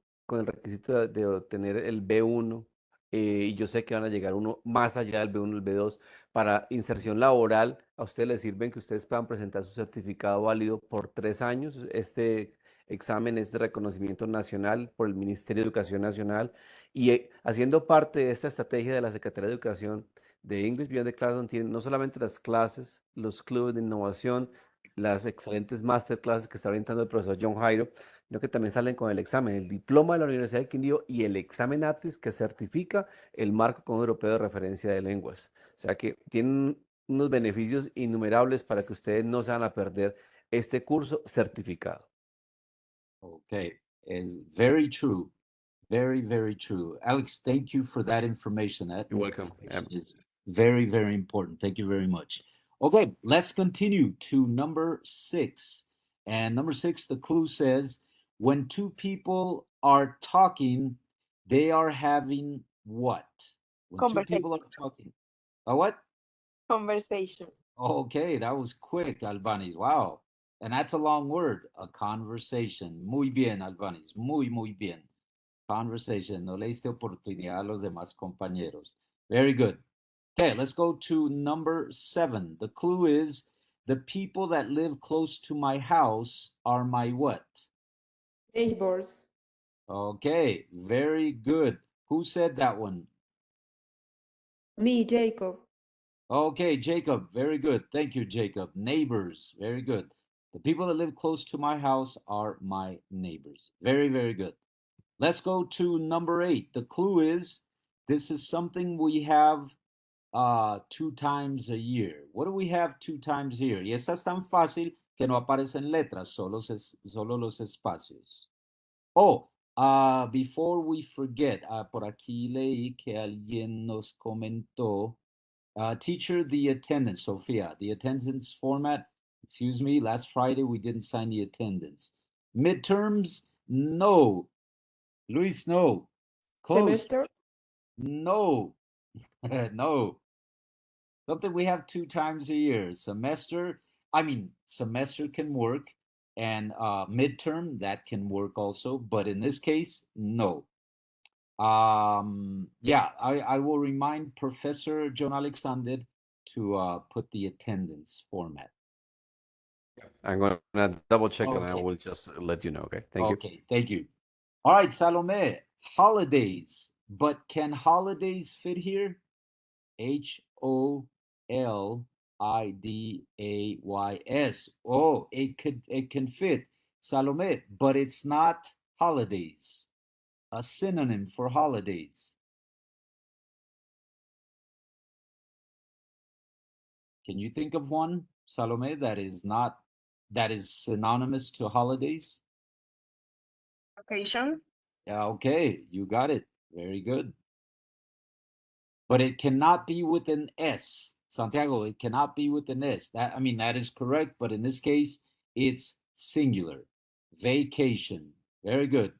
requisito de obtener el B1, y yo sé que van a llegar uno más allá del B1, el B2. Para inserción laboral, a ustedes les sirven que ustedes puedan presentar su certificado válido por 3 años. Este examen es de reconocimiento nacional por el Ministerio de Educación Nacional, y haciendo parte de esta estrategia de la Secretaría de Educación de English Beyond the Classroom, tienen no solamente las clases, los clubes de innovación, las excelentes masterclasses que está orientando el profesor John Jairo, sino que también salen con el examen, el diploma de la Universidad de Quindío y el examen APTIS que certifica el Marco Común Europeo de Referencia de Lenguas. O sea que tienen unos beneficios innumerables para que ustedes no se van a perder este curso certificado. Okay. is very true. Very, very true. Alex, thank you for that information. That You're welcome. information is very, very important. Thank you very much. Okay, let's continue to number 6. And number 6, the clue says, when two people are talking, they are having what? When two Conversation. people are talking. A what? Conversation. Okay, that was quick, Albanese. Wow. And that's a long word, a conversation. Muy bien, Albanese. Muy, muy bien. Conversation. No le diste oportunidad a los demás compañeros. Very good. Okay, let's go to number 7. The clue is the people that live close to my house are my what? Neighbors. Okay, very good. Who said that one? Me, Jacob. Okay, Jacob. Very good. Thank you, Jacob. Neighbors. Very good. The people that live close to my house are my neighbors. Very, very good. Let's go to number 8. The clue is this is something we have 2 times a year. What do we have 2 times a year? Y esta es tan fácil que no aparecen letras, solo los espacios. Oh, before we forget, por aquí leí que alguien nos comentó. Teacher, the attendance, Sophia, the attendance format. Excuse me, last Friday we didn't sign the attendance. Midterms, no. Luis, no. Close. Semester. No. No. Something we have 2 times a year. Semester, semester can work, and midterm, that can work also. But in this case, no. Yeah, I will remind Professor John Alexander to put the attendance format. I'm going to double check and I Okay. will just let you know. Okay. Thank you. Okay, thank you. All right, Salome, holidays. But can holidays fit here? HOLIDAYS. Oh, it can fit. Salome, but it's not holidays. A synonym for holidays. Can you think of one, Salome, that is synonymous to holidays? Occasion. Yeah, okay, you got it. Very good. But it cannot be with an S. Santiago, it cannot be with an S. That is correct, but in this case, it's singular. Vacation. Very good.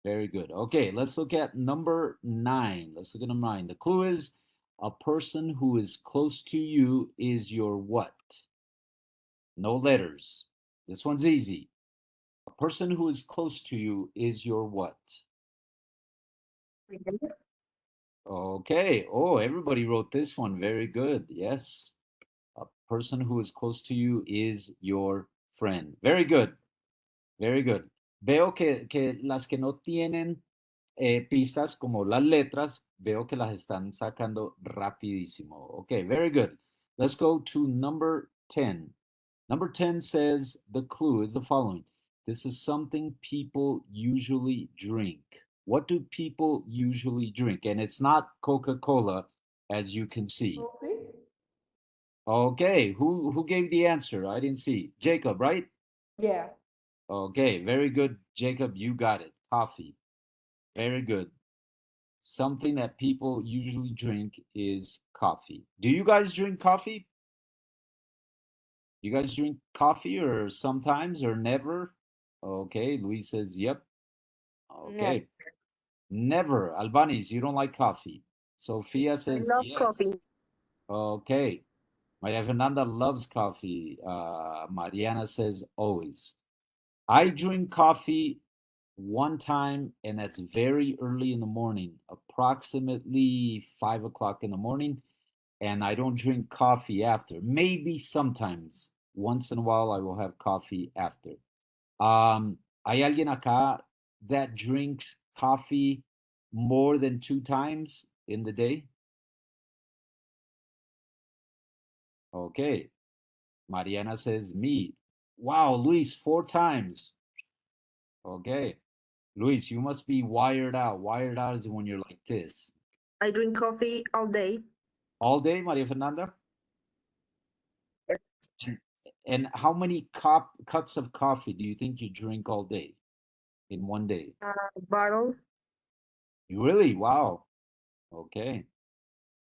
Very good. Okay, let's look at number 9. Let's look at number 9. The clue is a person who is close to you is your what? No letters. This one's easy. A person who is close to you is your what? Okay. Oh, everybody wrote this one. Very good. Yes. A person who is close to you is your friend. Very good. Very good. Veo que las que no tienen pistas como las letras, veo que las están sacando rapidísimo. Okay, very good. Let's go to number 10. Number 10 says the clue is the following. This is something people usually drink. What do people usually drink? And it's not Coca-Cola, as you can see. Coffee. Okay, who gave the answer? I didn't see. Jacob, right? Yeah. Okay, very good, Jacob. You got it. Coffee. Very good. Something that people usually drink is coffee. Do you guys drink coffee? You guys drink coffee or sometimes or never? Okay, Luis says yep. Okay. Never. Albanese, you don't like coffee. Sophia says love yes. coffee. Okay. Maria Fernanda loves coffee. Mariana says always. I drink coffee one time, and that's very early in the morning, approximately 5 o'clock in the morning. And I don't drink coffee after. Maybe sometimes, once in a while, I will have coffee after. ¿Hay alguien acá that drinks coffee more than 2 times in the day? Okay. Mariana says me. Wow, Luis, 4 times. Okay. Luis, you must be wired out. Wired out is when you're like this. I drink coffee all day. All day, Maria Fernanda? And how many cups of coffee do you think you drink all day? in one day? Bottle. Really? Wow. Okay.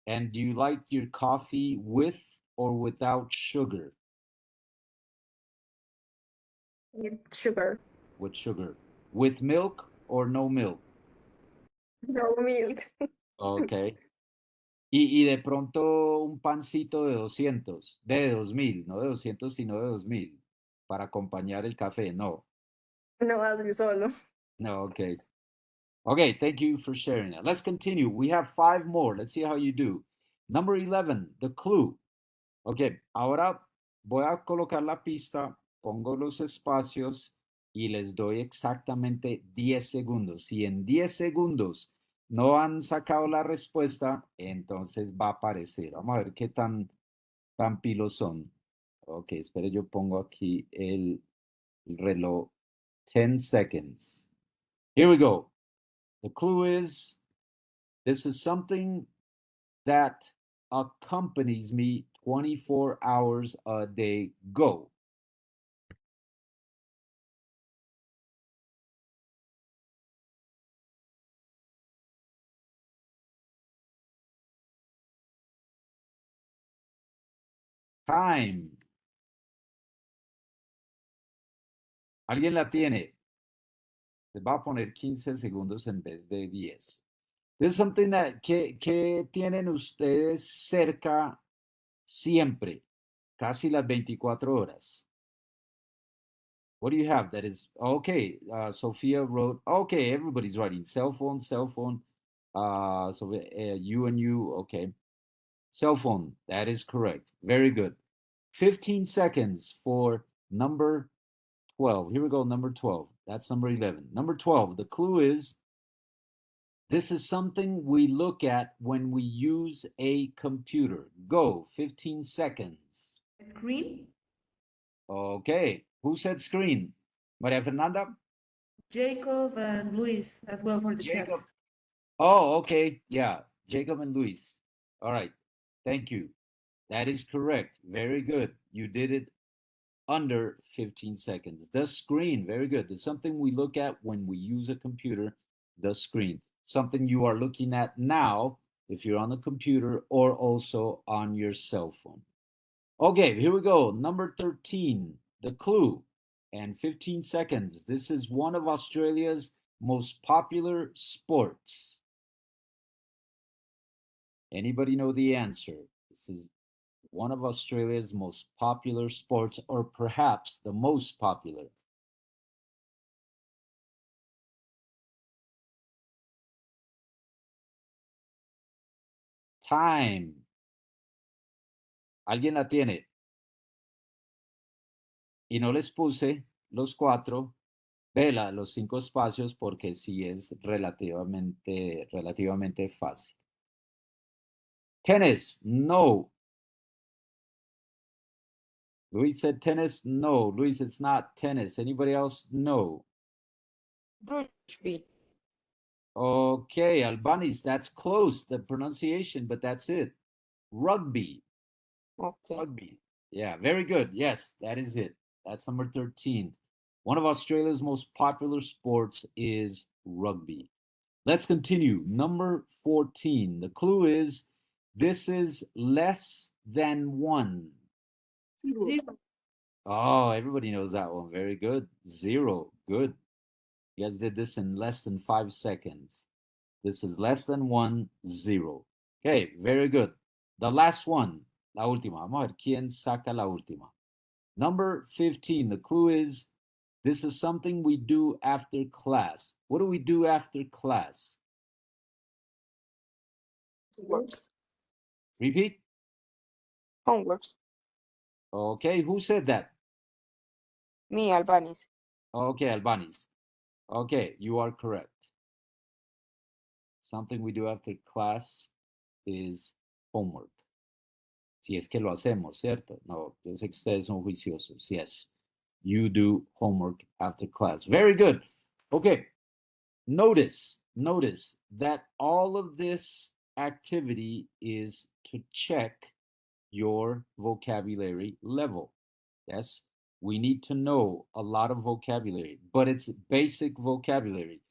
And do you like your coffee with or without sugar? With sugar. With sugar. With milk or no milk? No milk. Okay. Y de pronto un pancito de 200, de 2000, no de 200, sino de 2000, para acompañar el café. No, No, así solo. no, okay. Okay, thank you for sharing that. Let's continue. We have 5 more. Let's see how you do. Number 11, the clue. Okay, ahora voy a colocar la pista, pongo los espacios y les doy exactamente 10 segundos. Si en 10 segundos no han sacado la respuesta, entonces va a aparecer. Vamos a ver qué tan pilos son. Ok, espere, yo pongo aquí el reloj. 10 seconds. Here we go. The clue is, this is something that accompanies me 24 hours a day. Go. Time. ¿Alguien la tiene? Les va a poner 15 segundos en vez de 10. This is something that que tienen ustedes cerca siempre, casi las 24 horas. What do you have that is okay? Sophia wrote. Okay, everybody's writing. Cell phone, cell phone. So you and you. Okay, cell phone. That is correct. Very good. 15 seconds for number 12. Here we go. Number 12. That's number 11. Number 12. The clue is, this is something we look at when we use a computer. Go. 15 seconds. Screen. Okay. Who said screen? Maria Fernanda? Jacob and Luis as well for the Jacob. chat. Oh, okay. Yeah. Jacob and Luis. All right. Thank you. That is correct. Very good. You did it under 15 seconds. The screen. Very good. It's something we look at when we use a computer. The screen. Something you are looking at now if you're on the computer or also on your cell phone. Okay, here we go. Number 13, the clue, and 15 seconds. This is one of Australia's most popular sports. Anybody know the answer? This is one of Australia's most popular sports, or perhaps the most popular. Time. ¿Alguien la tiene? Y no les puse los 4, vela, los 5 espacios, porque sí es relativamente fácil. Tennis, no. Luis said tennis, no. Luis, it's not tennis. Anybody else? No. Rugby. Okay, Albanese, that's close, the pronunciation, but that's it. Rugby. Okay. Rugby. Yeah, very good. Yes, that is it. That's number 13. One of Australia's most popular sports is rugby. Let's continue. Number 14. The clue is, this is less than 1. Zero. Oh, everybody knows that one. Very good. 0. Good. You guys did this in less than 5 seconds. This is less than 1, 0. Okay, very good. The last one. La última. Vamos a ver quién saca la última. Number 15. The clue is, this is something we do after class. What do we do after class? Homework. Repeat. Homework. Okay, who said that? Me, Albanese. Okay, Albanese. Okay, you are correct. Something we do after class is homework. Si es que lo hacemos, ¿cierto? No, yo sé que ustedes son juiciosos. Yes, you do homework after class. Very good. Okay, notice that all of this activity is to check your vocabulary level. Yes, we need to know a lot of vocabulary, but it's basic vocabulary.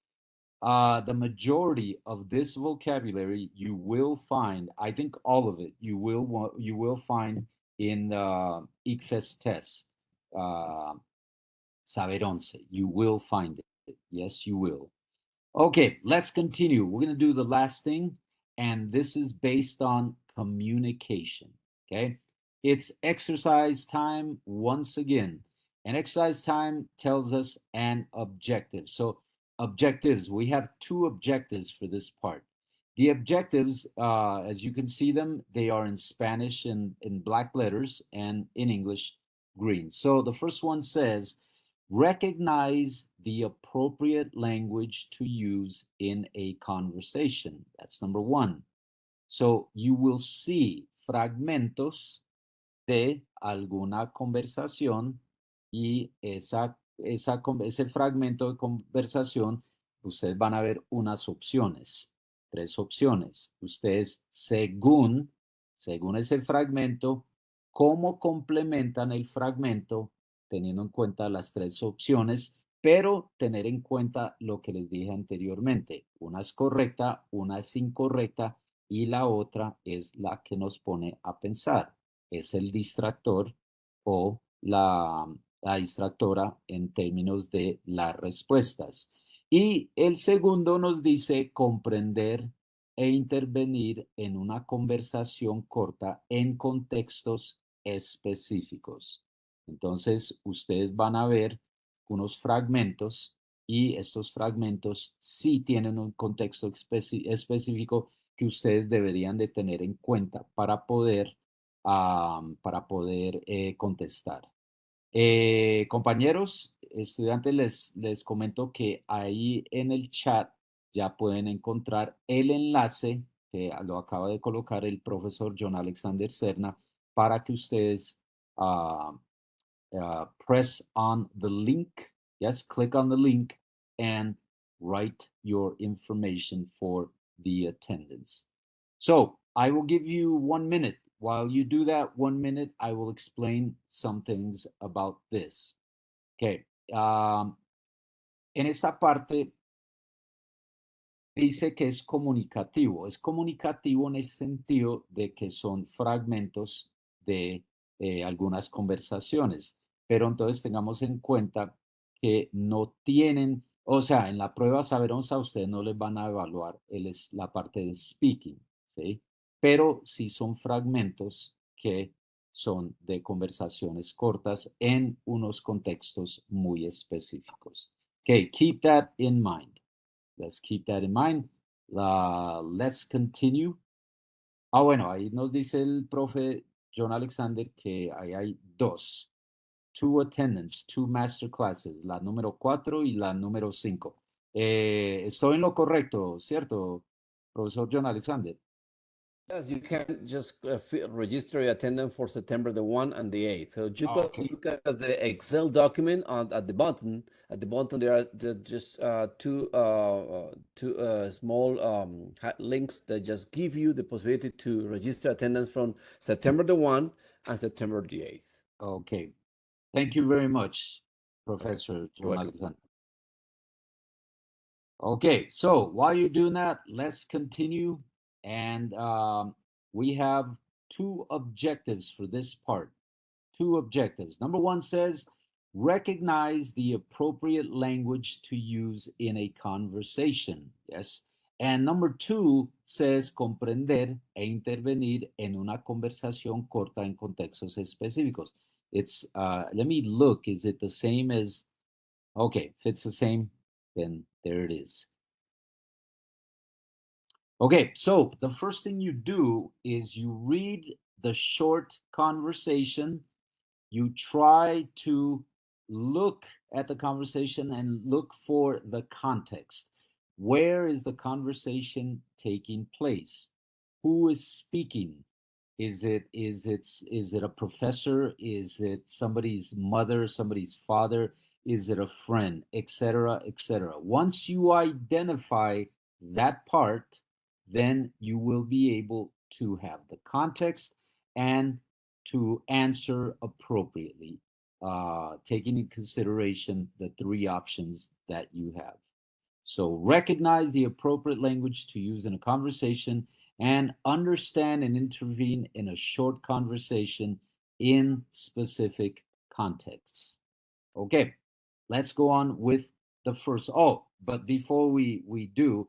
The majority of this vocabulary you will find, I think all of it, you will find in ICFES tests. Saber 11. You will find it. Yes, you will. Okay, let's continue. We're going to do the last thing, and this is based on communication. Okay, it's exercise time once again. And exercise time tells us an objective. So, objectives, we have two objectives for this part. The objectives, as you can see them, they are in Spanish in black letters and in English green. So, the first one says, recognize the appropriate language to use in a conversation. That's number one. So you will see fragmentos de alguna conversación y ese fragmento de conversación, ustedes van a ver unas opciones, tres opciones. Ustedes, según ese fragmento, cómo complementan el fragmento teniendo en cuenta las tres opciones, pero tener en cuenta lo que les dije anteriormente. Una es correcta, una es incorrecta y la otra es la que nos pone a pensar. Es el distractor o la distractora en términos de las respuestas. Y el segundo nos dice comprender e intervenir en una conversación corta en contextos específicos. Entonces, ustedes van a ver unos fragmentos y estos fragmentos sí tienen un contexto específico que ustedes deberían de tener en cuenta para poder contestar. Compañeros, estudiantes, les comento que ahí en el chat ya pueden encontrar el enlace que lo acaba de colocar el profesor John Alexander Serna para que ustedes press on the link. Yes, click on the link and write your information for the attendance. So I will give you 1 minute. While you do that 1 minute, I will explain some things about this. Okay. En esta parte dice que es comunicativo. Es comunicativo en el sentido de que son fragmentos de algunas conversaciones. Pero entonces tengamos en cuenta que no tienen, o sea, en la prueba Saber 11 a ustedes no les van a evaluar la parte de speaking, ¿sí? Pero sí son fragmentos que son de conversaciones cortas en unos contextos muy específicos. Okay, keep that in mind. Let's keep that in mind. Let's continue. Bueno, ahí nos dice el profe John Alexander que ahí hay dos. Two attendance, two master classes, la número 4 y la número 5. Estoy en lo correcto, ¿cierto, profesor John Alexander? Yes, you can just register your attendance for September the 1 and the 8th. So you can look at the Excel document at the bottom. At the bottom, there are just two small links that just give you the possibility to register attendance from September the 1 and September the 8th. Okay. Thank you very much, Professor John Alexander. Okay, so while you're doing that, let's continue. And we have two objectives for this part. Two objectives. Number one says, recognize the appropriate language to use in a conversation. Yes. And number two says, comprender e intervenir en una conversación corta en contextos específicos. It's, let me look, is it the same as, okay, if it's the same, then there it is. Okay, so the first thing you do is you read the short conversation. You try to look at the conversation and look for the context. Where is the conversation taking place? Who is speaking? Is it a professor? Is it somebody's mother, somebody's father? Is it a friend, etc., etc.? Once you identify that part, then you will be able to have the context and to answer appropriately. taking in consideration the three options that you have. So recognize the appropriate language to use in a conversation and understand and intervene in a short conversation in specific contexts. Okay, let's go on with the first. Oh, but before we do,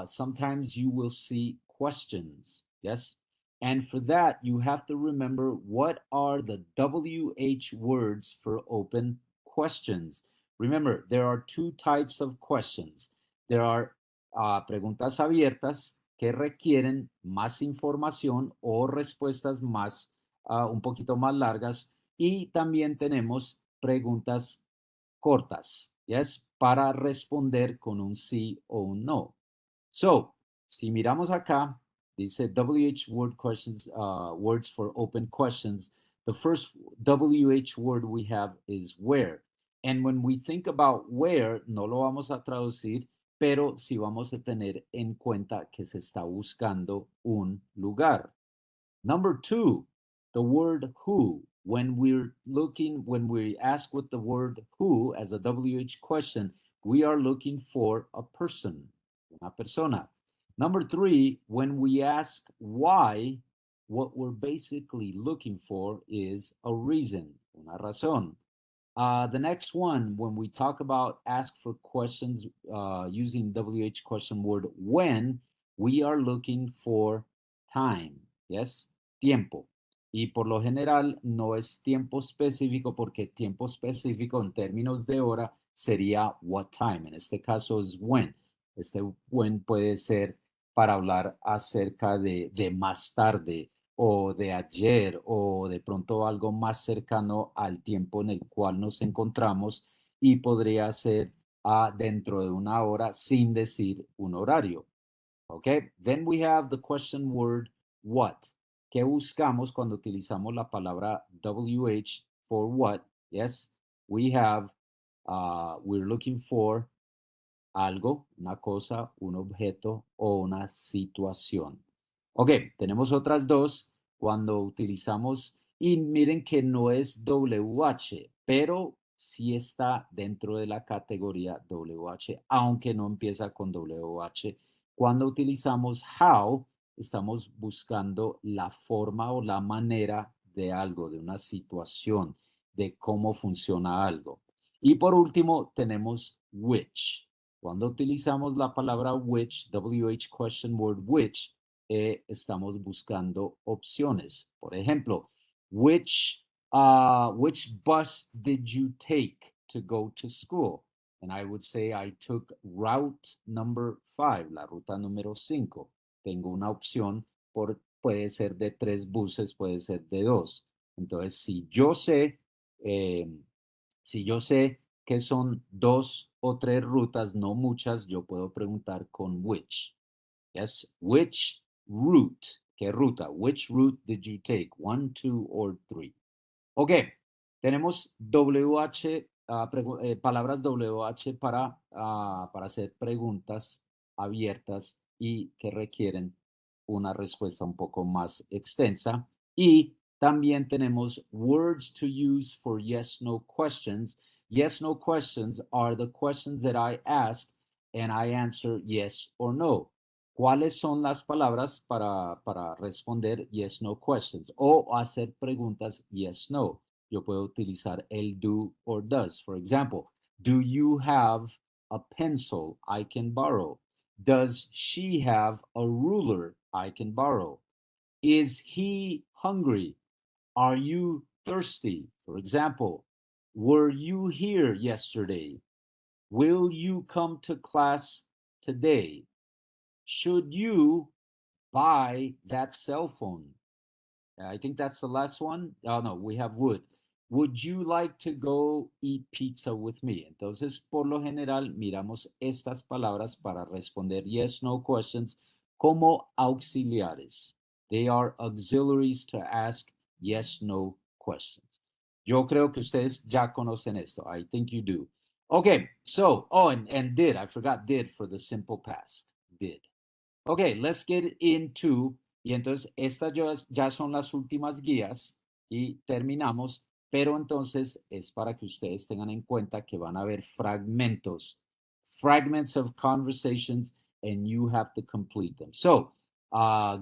sometimes you will see questions. Yes. And for that, you have to remember what are the WH words for open questions. Remember, there are two types of questions. There are preguntas abiertas que requieren más información o respuestas más, un poquito más largas. Y también tenemos preguntas cortas, yes, para responder con un sí o un no. So, si miramos acá, dice WH word questions, words for open questions. The first WH word we have is where. And when we think about where, no lo vamos a traducir, pero sí vamos a tener en cuenta que se está buscando un lugar. Number two, the word who. When we ask with the word who as a WH question, we are looking for a person, una persona. Number three, when we ask why, what we're basically looking for is a reason, una razón. The next one, when we talk about ask for questions using WH question word when, we are looking for time, yes, tiempo. Y por lo general no es tiempo específico porque tiempo específico en términos de hora sería what time. En este caso es when. Este when puede ser para hablar acerca de más tarde o de ayer o de pronto algo más cercano al tiempo en el cual nos encontramos y podría ser dentro de una hora sin decir un horario. Okay, then we have the question word what. ¿Qué buscamos cuando utilizamos la palabra WH for what? Yes, we have, we're looking for algo, una cosa, un objeto o una situación. Ok, tenemos otras dos cuando utilizamos, y miren que no es WH, pero sí está dentro de la categoría WH, aunque no empieza con WH. Cuando utilizamos how, estamos buscando la forma o la manera de algo, de una situación, de cómo funciona algo. Y por último, tenemos which. Cuando utilizamos la palabra which, WH question word which, estamos buscando opciones. Por ejemplo, which bus did you take to go to school? And I would say I took route number 5, la ruta número 5. Tengo una opción, puede ser de 3 buses, puede ser de 2. Entonces, si yo sé que son 2 o 3 rutas, no muchas, yo puedo preguntar con which. Yes, which route? ¿Qué ruta? Which route did you take? 1, 2, or 3. Ok, tenemos palabras WH para hacer preguntas abiertas y que requieren una respuesta un poco más extensa. Y también tenemos words to use for yes, no questions. Yes, no questions are the questions that I ask and I answer yes or no. ¿Cuáles son las palabras para responder yes, no questions o hacer preguntas yes, no? Yo puedo utilizar el do or does. For example, do you have a pencil I can borrow? Does she have a ruler I can borrow? Is he hungry? Are you thirsty? For example, were you here yesterday? Will you come to class today? Should you buy that cell phone? I think that's the last one. Oh, no, we have would. Would you like to go eat pizza with me? Entonces, por lo general, miramos estas palabras para responder yes, no questions como auxiliares. They are auxiliaries to ask yes, no questions. Yo creo que ustedes ya conocen esto. I think you do. Okay, so, and did. I forgot did for the simple past. Did. Okay, let's get into, y entonces estas ya son las últimas guías y terminamos pero entonces es para que ustedes tengan en cuenta que van a haber fragmentos, fragments of conversations, and you have to complete them. So,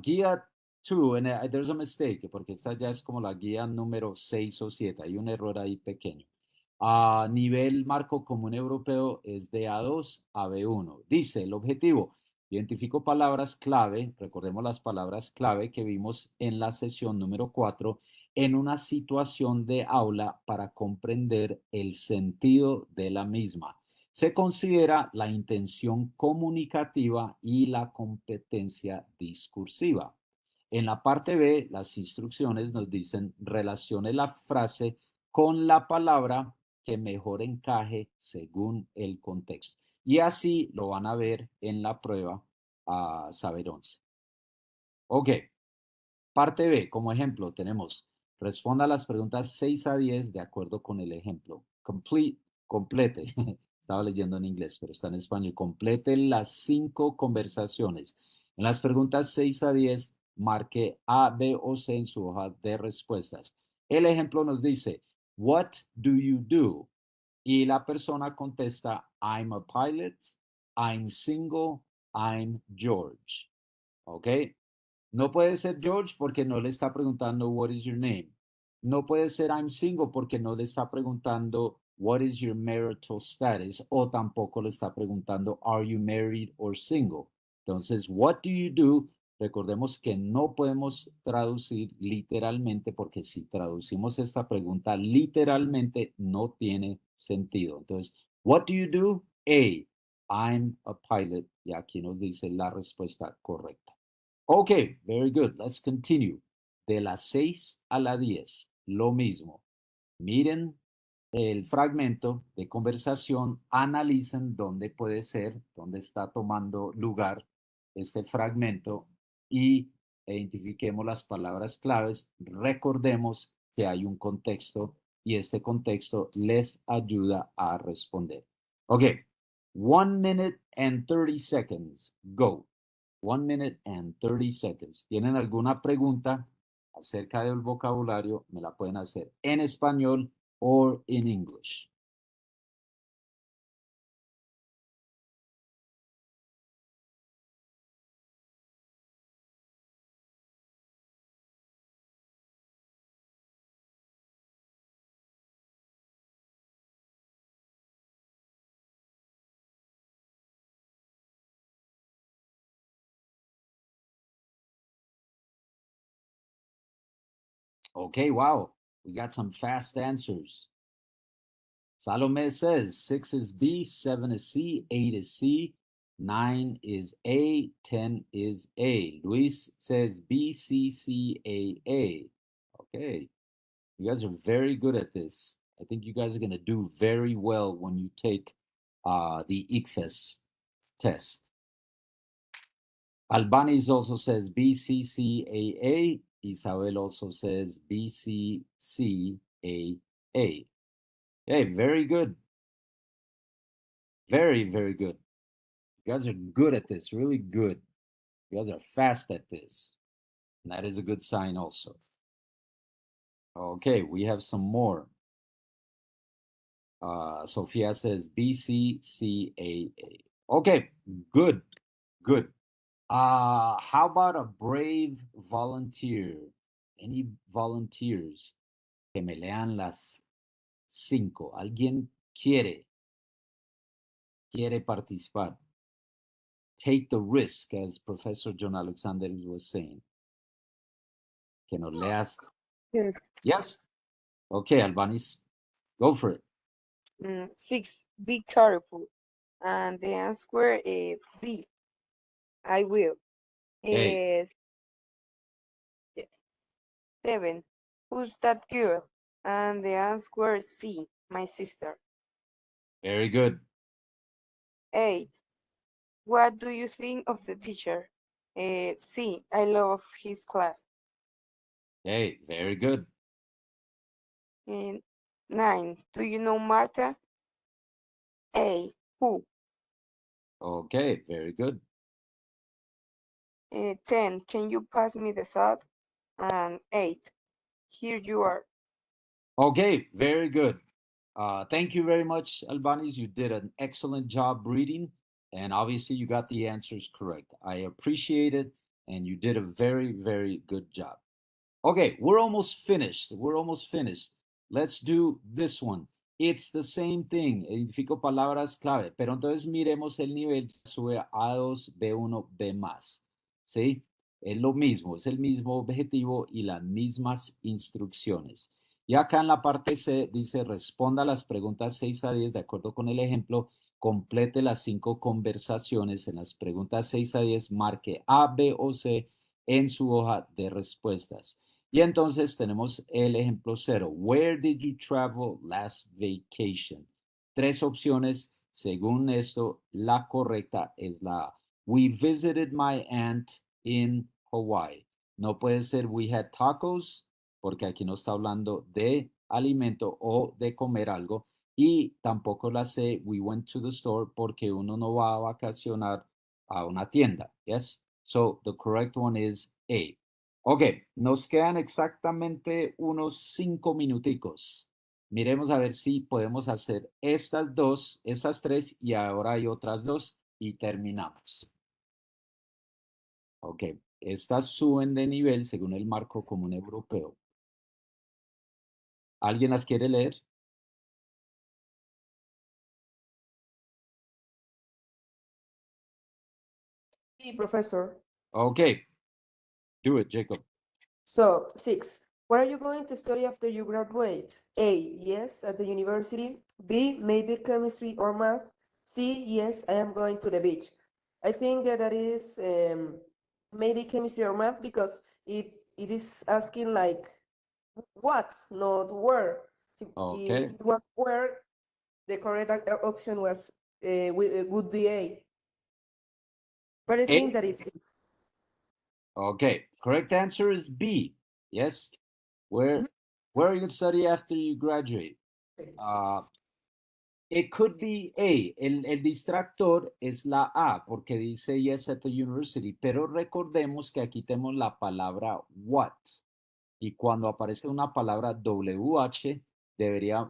guía 2, and there's a mistake, porque esta ya es como la guía número 6 o 7, hay un error ahí pequeño. Nivel marco común europeo es de A2 a B1. Dice el objetivo: identifico palabras clave, recordemos las palabras clave que vimos en la sesión número 4, en una situación de aula para comprender el sentido de la misma. Se considera la intención comunicativa y la competencia discursiva. En la parte B, las instrucciones nos dicen relacione la frase con la palabra que mejor encaje según el contexto. Y así lo van a ver en la prueba Saber 11. Ok. Parte B, como ejemplo, tenemos responda a las preguntas 6 a 10 de acuerdo con el ejemplo. Complete. Estaba leyendo en inglés, pero está en español. Complete las 5 conversaciones. En las preguntas 6 a 10, marque A, B o C en su hoja de respuestas. El ejemplo nos dice, what do you do? Y la persona contesta, I'm a pilot, I'm single, I'm George. ¿Ok? No puede ser George porque no le está preguntando what is your name. No puede ser I'm single porque no le está preguntando what is your marital status o tampoco le está preguntando are you married or single. Entonces, what do you do? Recordemos que no podemos traducir literalmente porque si traducimos esta pregunta literalmente no tiene sentido. Entonces, what do you do? A, I'm a pilot. Y aquí nos dice la respuesta correcta. Ok, very good. Let's continue. De las 6 a la 10, lo mismo. Miren el fragmento de conversación, analicen dónde puede ser, dónde está tomando lugar este fragmento y identifiquemos las palabras claves. Recordemos que hay un contexto y este contexto les ayuda a responder. Ok, 1 minute and 30 seconds. Go. 1 minute and 30 seconds. ¿Tienen alguna pregunta acerca del vocabulario? Me la pueden hacer en español or in English. Okay, wow. We got some fast answers. Salome says 6 is B, 7 is C, 8 is C, 9 is A, 10 is A. Luis says B, C, C, A, A. Okay. You guys are very good at this. I think you guys are going to do very well when you take the ICFES test. Albanese also says BCCAA. Isabel also says BCCAA. Hey, very good. Very, very good. You guys are good at this, really good. You guys are fast at this. And that is a good sign also. Okay, we have some more. Sophia says BCCAA. Okay, good, good. How about a brave volunteer? Any volunteers que me lean las 5? ¿Alguien quiere participar? Take the risk, as Professor John Alexander was saying. Que nos leas. Yes. Yes? Okay, Albanis, go for it. 6, be careful. And the answer is B, I will. Okay. Is yes. 7, who's that girl? And the answer is C, my sister. Very good. 8, what do you think of the teacher? C, I love his class. Okay, very good. And 9, do you know Martha? A, who? Okay, very good. 10, can you pass me the salt? And 8, here you are. Okay, very good. Thank you very much, Albanis. You did an excellent job reading, and obviously you got the answers correct. I appreciate it, and you did a very, very good job. Okay, we're almost finished. We're almost finished. Let's do this one. It's the same thing. Identifico palabras clave, pero entonces miremos el nivel. Sube A2, B1, B más. ¿Sí? Es lo mismo, es el mismo objetivo y las mismas instrucciones. Y acá en la parte C dice, responda a las preguntas 6 a 10 de acuerdo con el ejemplo, complete las 5 conversaciones. En las preguntas 6 a 10, marque A, B o C en su hoja de respuestas. Y entonces tenemos el ejemplo 0. Where did you travel last vacation? 3 opciones. Según esto, la correcta es la A. We visited my aunt in Hawaii. No puede ser we had tacos, porque aquí no está hablando de alimento o de comer algo. Y tampoco la C, we went to the store, porque uno no va a vacacionar a una tienda. Yes? So the correct one is A. Ok, nos quedan exactamente unos 5 minuticos. Miremos a ver si podemos hacer estas dos, estas 3 y ahora hay otras 2 y terminamos. Ok, estas suben de nivel según el marco común europeo. ¿Alguien las quiere leer? Sí, professor. Ok, do it, Jacob. So, 6. What are you going to study after you graduate? A, yes, at the university. B, maybe chemistry or math. C, yes, I am going to the beach. I think that is maybe chemistry or math because it is asking like what, not where. If Okay. it was where, the correct option was would be A. But I think that is Okay, correct answer is B. Yes. Where are you going to study after you graduate? It could be A. El distractor es la A porque dice yes at the university, pero recordemos que aquí tenemos la palabra what. Y cuando aparece una palabra WH,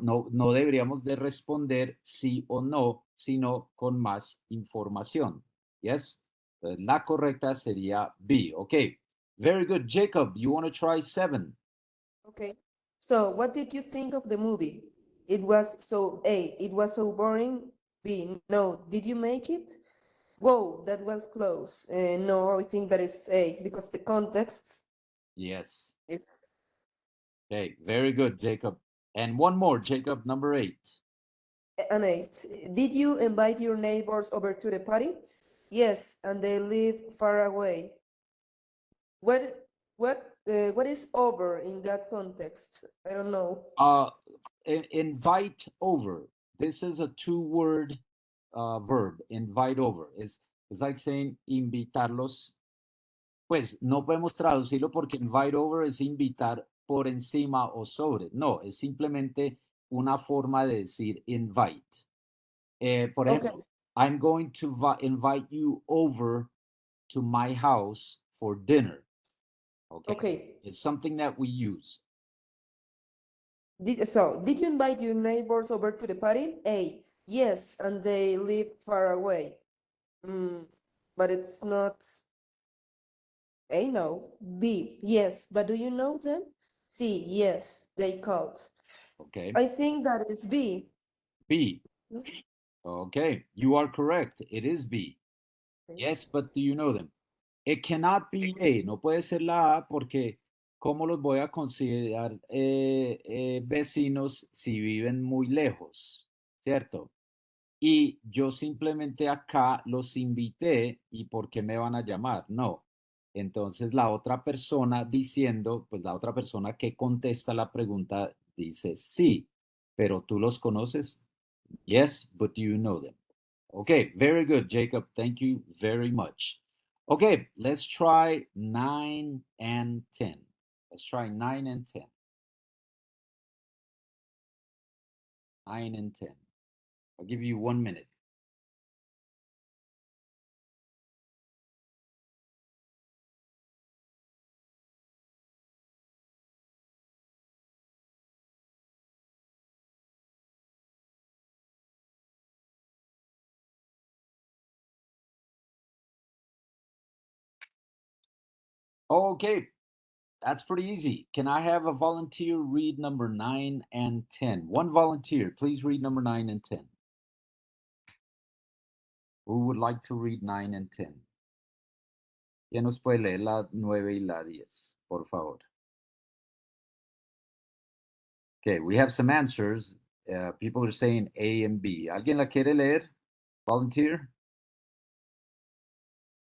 no deberíamos de responder sí o no, sino con más información. Yes? La correcta sería B. Okay. Very good. Jacob, you want to try 7? okay. So, what did you think of the movie? It was so A, it was so boring. B, no, did you make it? Whoa, that was close. No, I think that is A because the context Yes. is Okay, very good, Jacob. And one more, Jacob, number 8. an 8. Did you invite your neighbors over to the party? Yes, and they live far away. What is over in that context? I don't know. Invite over. This is a 2-word verb, invite over. It's like saying invitarlos. Pues no podemos traducirlo porque invite over es invitar por encima o sobre. No, es simplemente una forma de decir invite. Por ejemplo, I'm going to invite you over to my house for dinner. Okay. It's something that we use. Did you invite your neighbors over to the party? A, yes, and they live far away. But it's not A, no. B, yes, but do you know them? C, yes, they called. Okay. I think that is B. B. Okay, you are correct. It is B. Yes, but do you know them? It cannot be A. No puede ser la A porque ¿cómo los voy a considerar vecinos si viven muy lejos? ¿Cierto? Y yo simplemente acá los invité y ¿por qué me van a llamar? No. Entonces la otra persona diciendo, pues la otra persona que contesta la pregunta dice sí, pero ¿tú los conoces? Yes, but do you know them? Okay, very good, Jacob. Thank you very much. Okay, let's try 9 and 10. Let's try 9 and 10. 9 and 10. I'll give you 1 minute. Okay, that's pretty easy. Can I have a volunteer read number 9 and 10? One volunteer, please read number 9 and 10. Who would like to read 9 and 10? ¿Quién nos puede leer la 9 y la 10, por favor? Okay, we have some answers. People are saying A and B. ¿Alguien la quiere leer? Volunteer?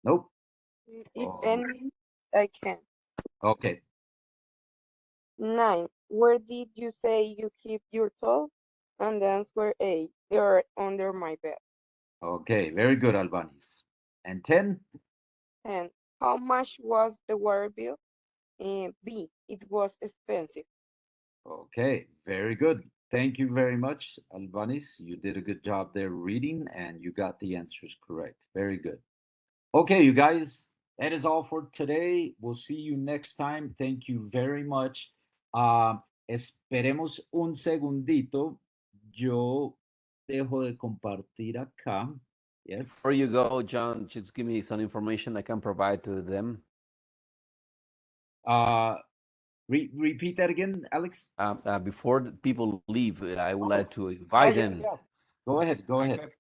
Nope. If any, I can. Okay. 9. Where did you say you keep your toys? And the answer A. They are under my bed. Okay, very good, Albanis. And 10? And how much was the water bill? B. It was expensive. Okay, very good. Thank you very much, Albanis. You did a good job there reading and you got the answers correct. Very good. Okay, you guys, that is all for today. We'll see you next time. Thank you very much. Esperemos un segundito. Yo dejo de compartir acá. Yes. Before you go, John, just give me some information I can provide to them. Repeat that again, Alex. Before the people leave, I would like to invite them. Yeah. Go ahead.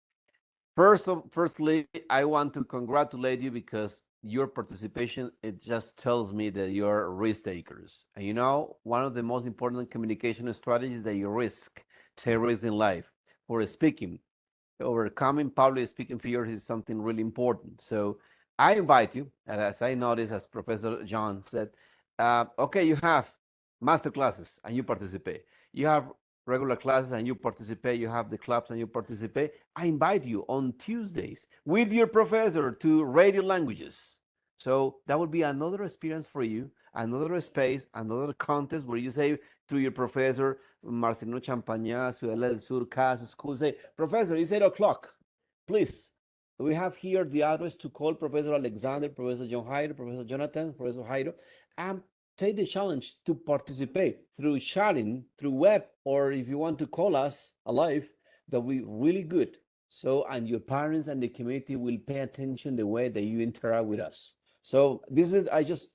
Firstly, I want to congratulate you because your participation, it just tells me that you're risk takers. And you know, one of the most important communication strategies that you take risks in life. For speaking, overcoming public speaking fear is something really important. So I invite you, and as I noticed, as Professor John said, okay, you have master classes and you participate. You have regular classes and you participate. You have the clubs and you participate. I invite you on Tuesdays with your professor to radio languages. So that would be another experience for you, another space, another contest where you say to your professor, Marcelino Champañá, Ciudad del Sur, CAS School, say, Professor, it's 8 o'clock. Please, we have here the address to call Professor Alexander, Professor John Jairo, Professor Jonathan, Professor Jairo, and take the challenge to participate through chatting, through web, or if you want to call us alive, that will be really good. So, and your parents and the community will pay attention the way that you interact with us. So this is, I just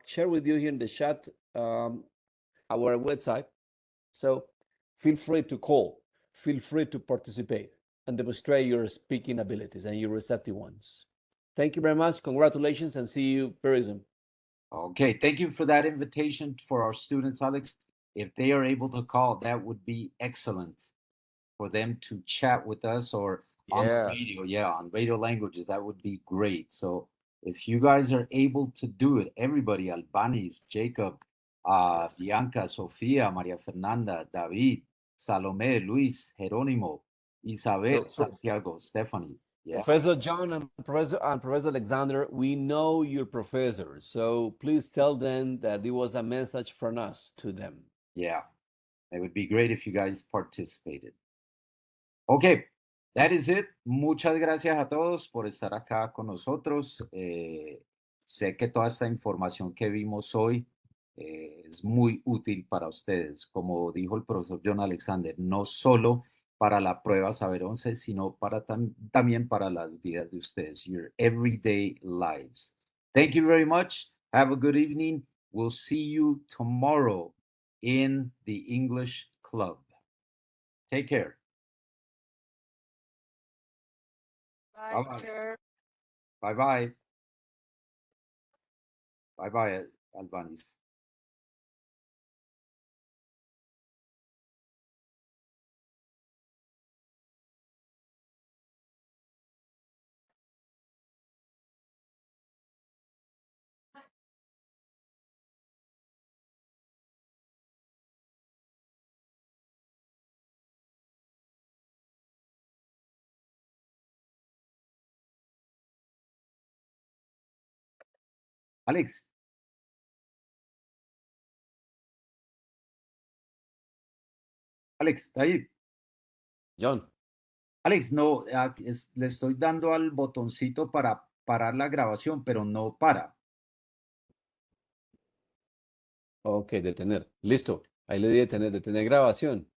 share with you here in the chat our website. So feel free to call, feel free to participate and demonstrate your speaking abilities and your receptive ones. Thank you very much. Congratulations and see you very soon. Okay, thank you for that invitation for our students, Alex. If they are able to call, that would be excellent for them to chat with us or on the radio. Yeah, on radio languages, that would be great. So if you guys are able to do it, everybody, Albanis, Jacob, Bianca, Sofia, Maria Fernanda, David, Salome, Luis, Jerónimo, Isabel, Santiago, Stephanie. Yeah. Professor John and Professor Alexander, we know your professors, so please tell them that it was a message from us to them. Yeah, it would be great if you guys participated. Okay, that is it. Muchas gracias a todos por estar acá con nosotros. Sé que toda esta información que vimos hoy es muy útil para ustedes. Como dijo el profesor John Alexander, no solo para la prueba Saber 11, sino para también para las vidas de ustedes, your everyday lives. Thank you very much. Have a good evening. We'll see you tomorrow in the English Club. Take care. Bye, teacher. Bye-bye. Bye-bye, Albanis. Alex. Alex, ¿está ahí? John. Alex, no, le estoy dando al botoncito para parar la grabación, pero no para. Ok, detener. Listo. Ahí le di detener grabación.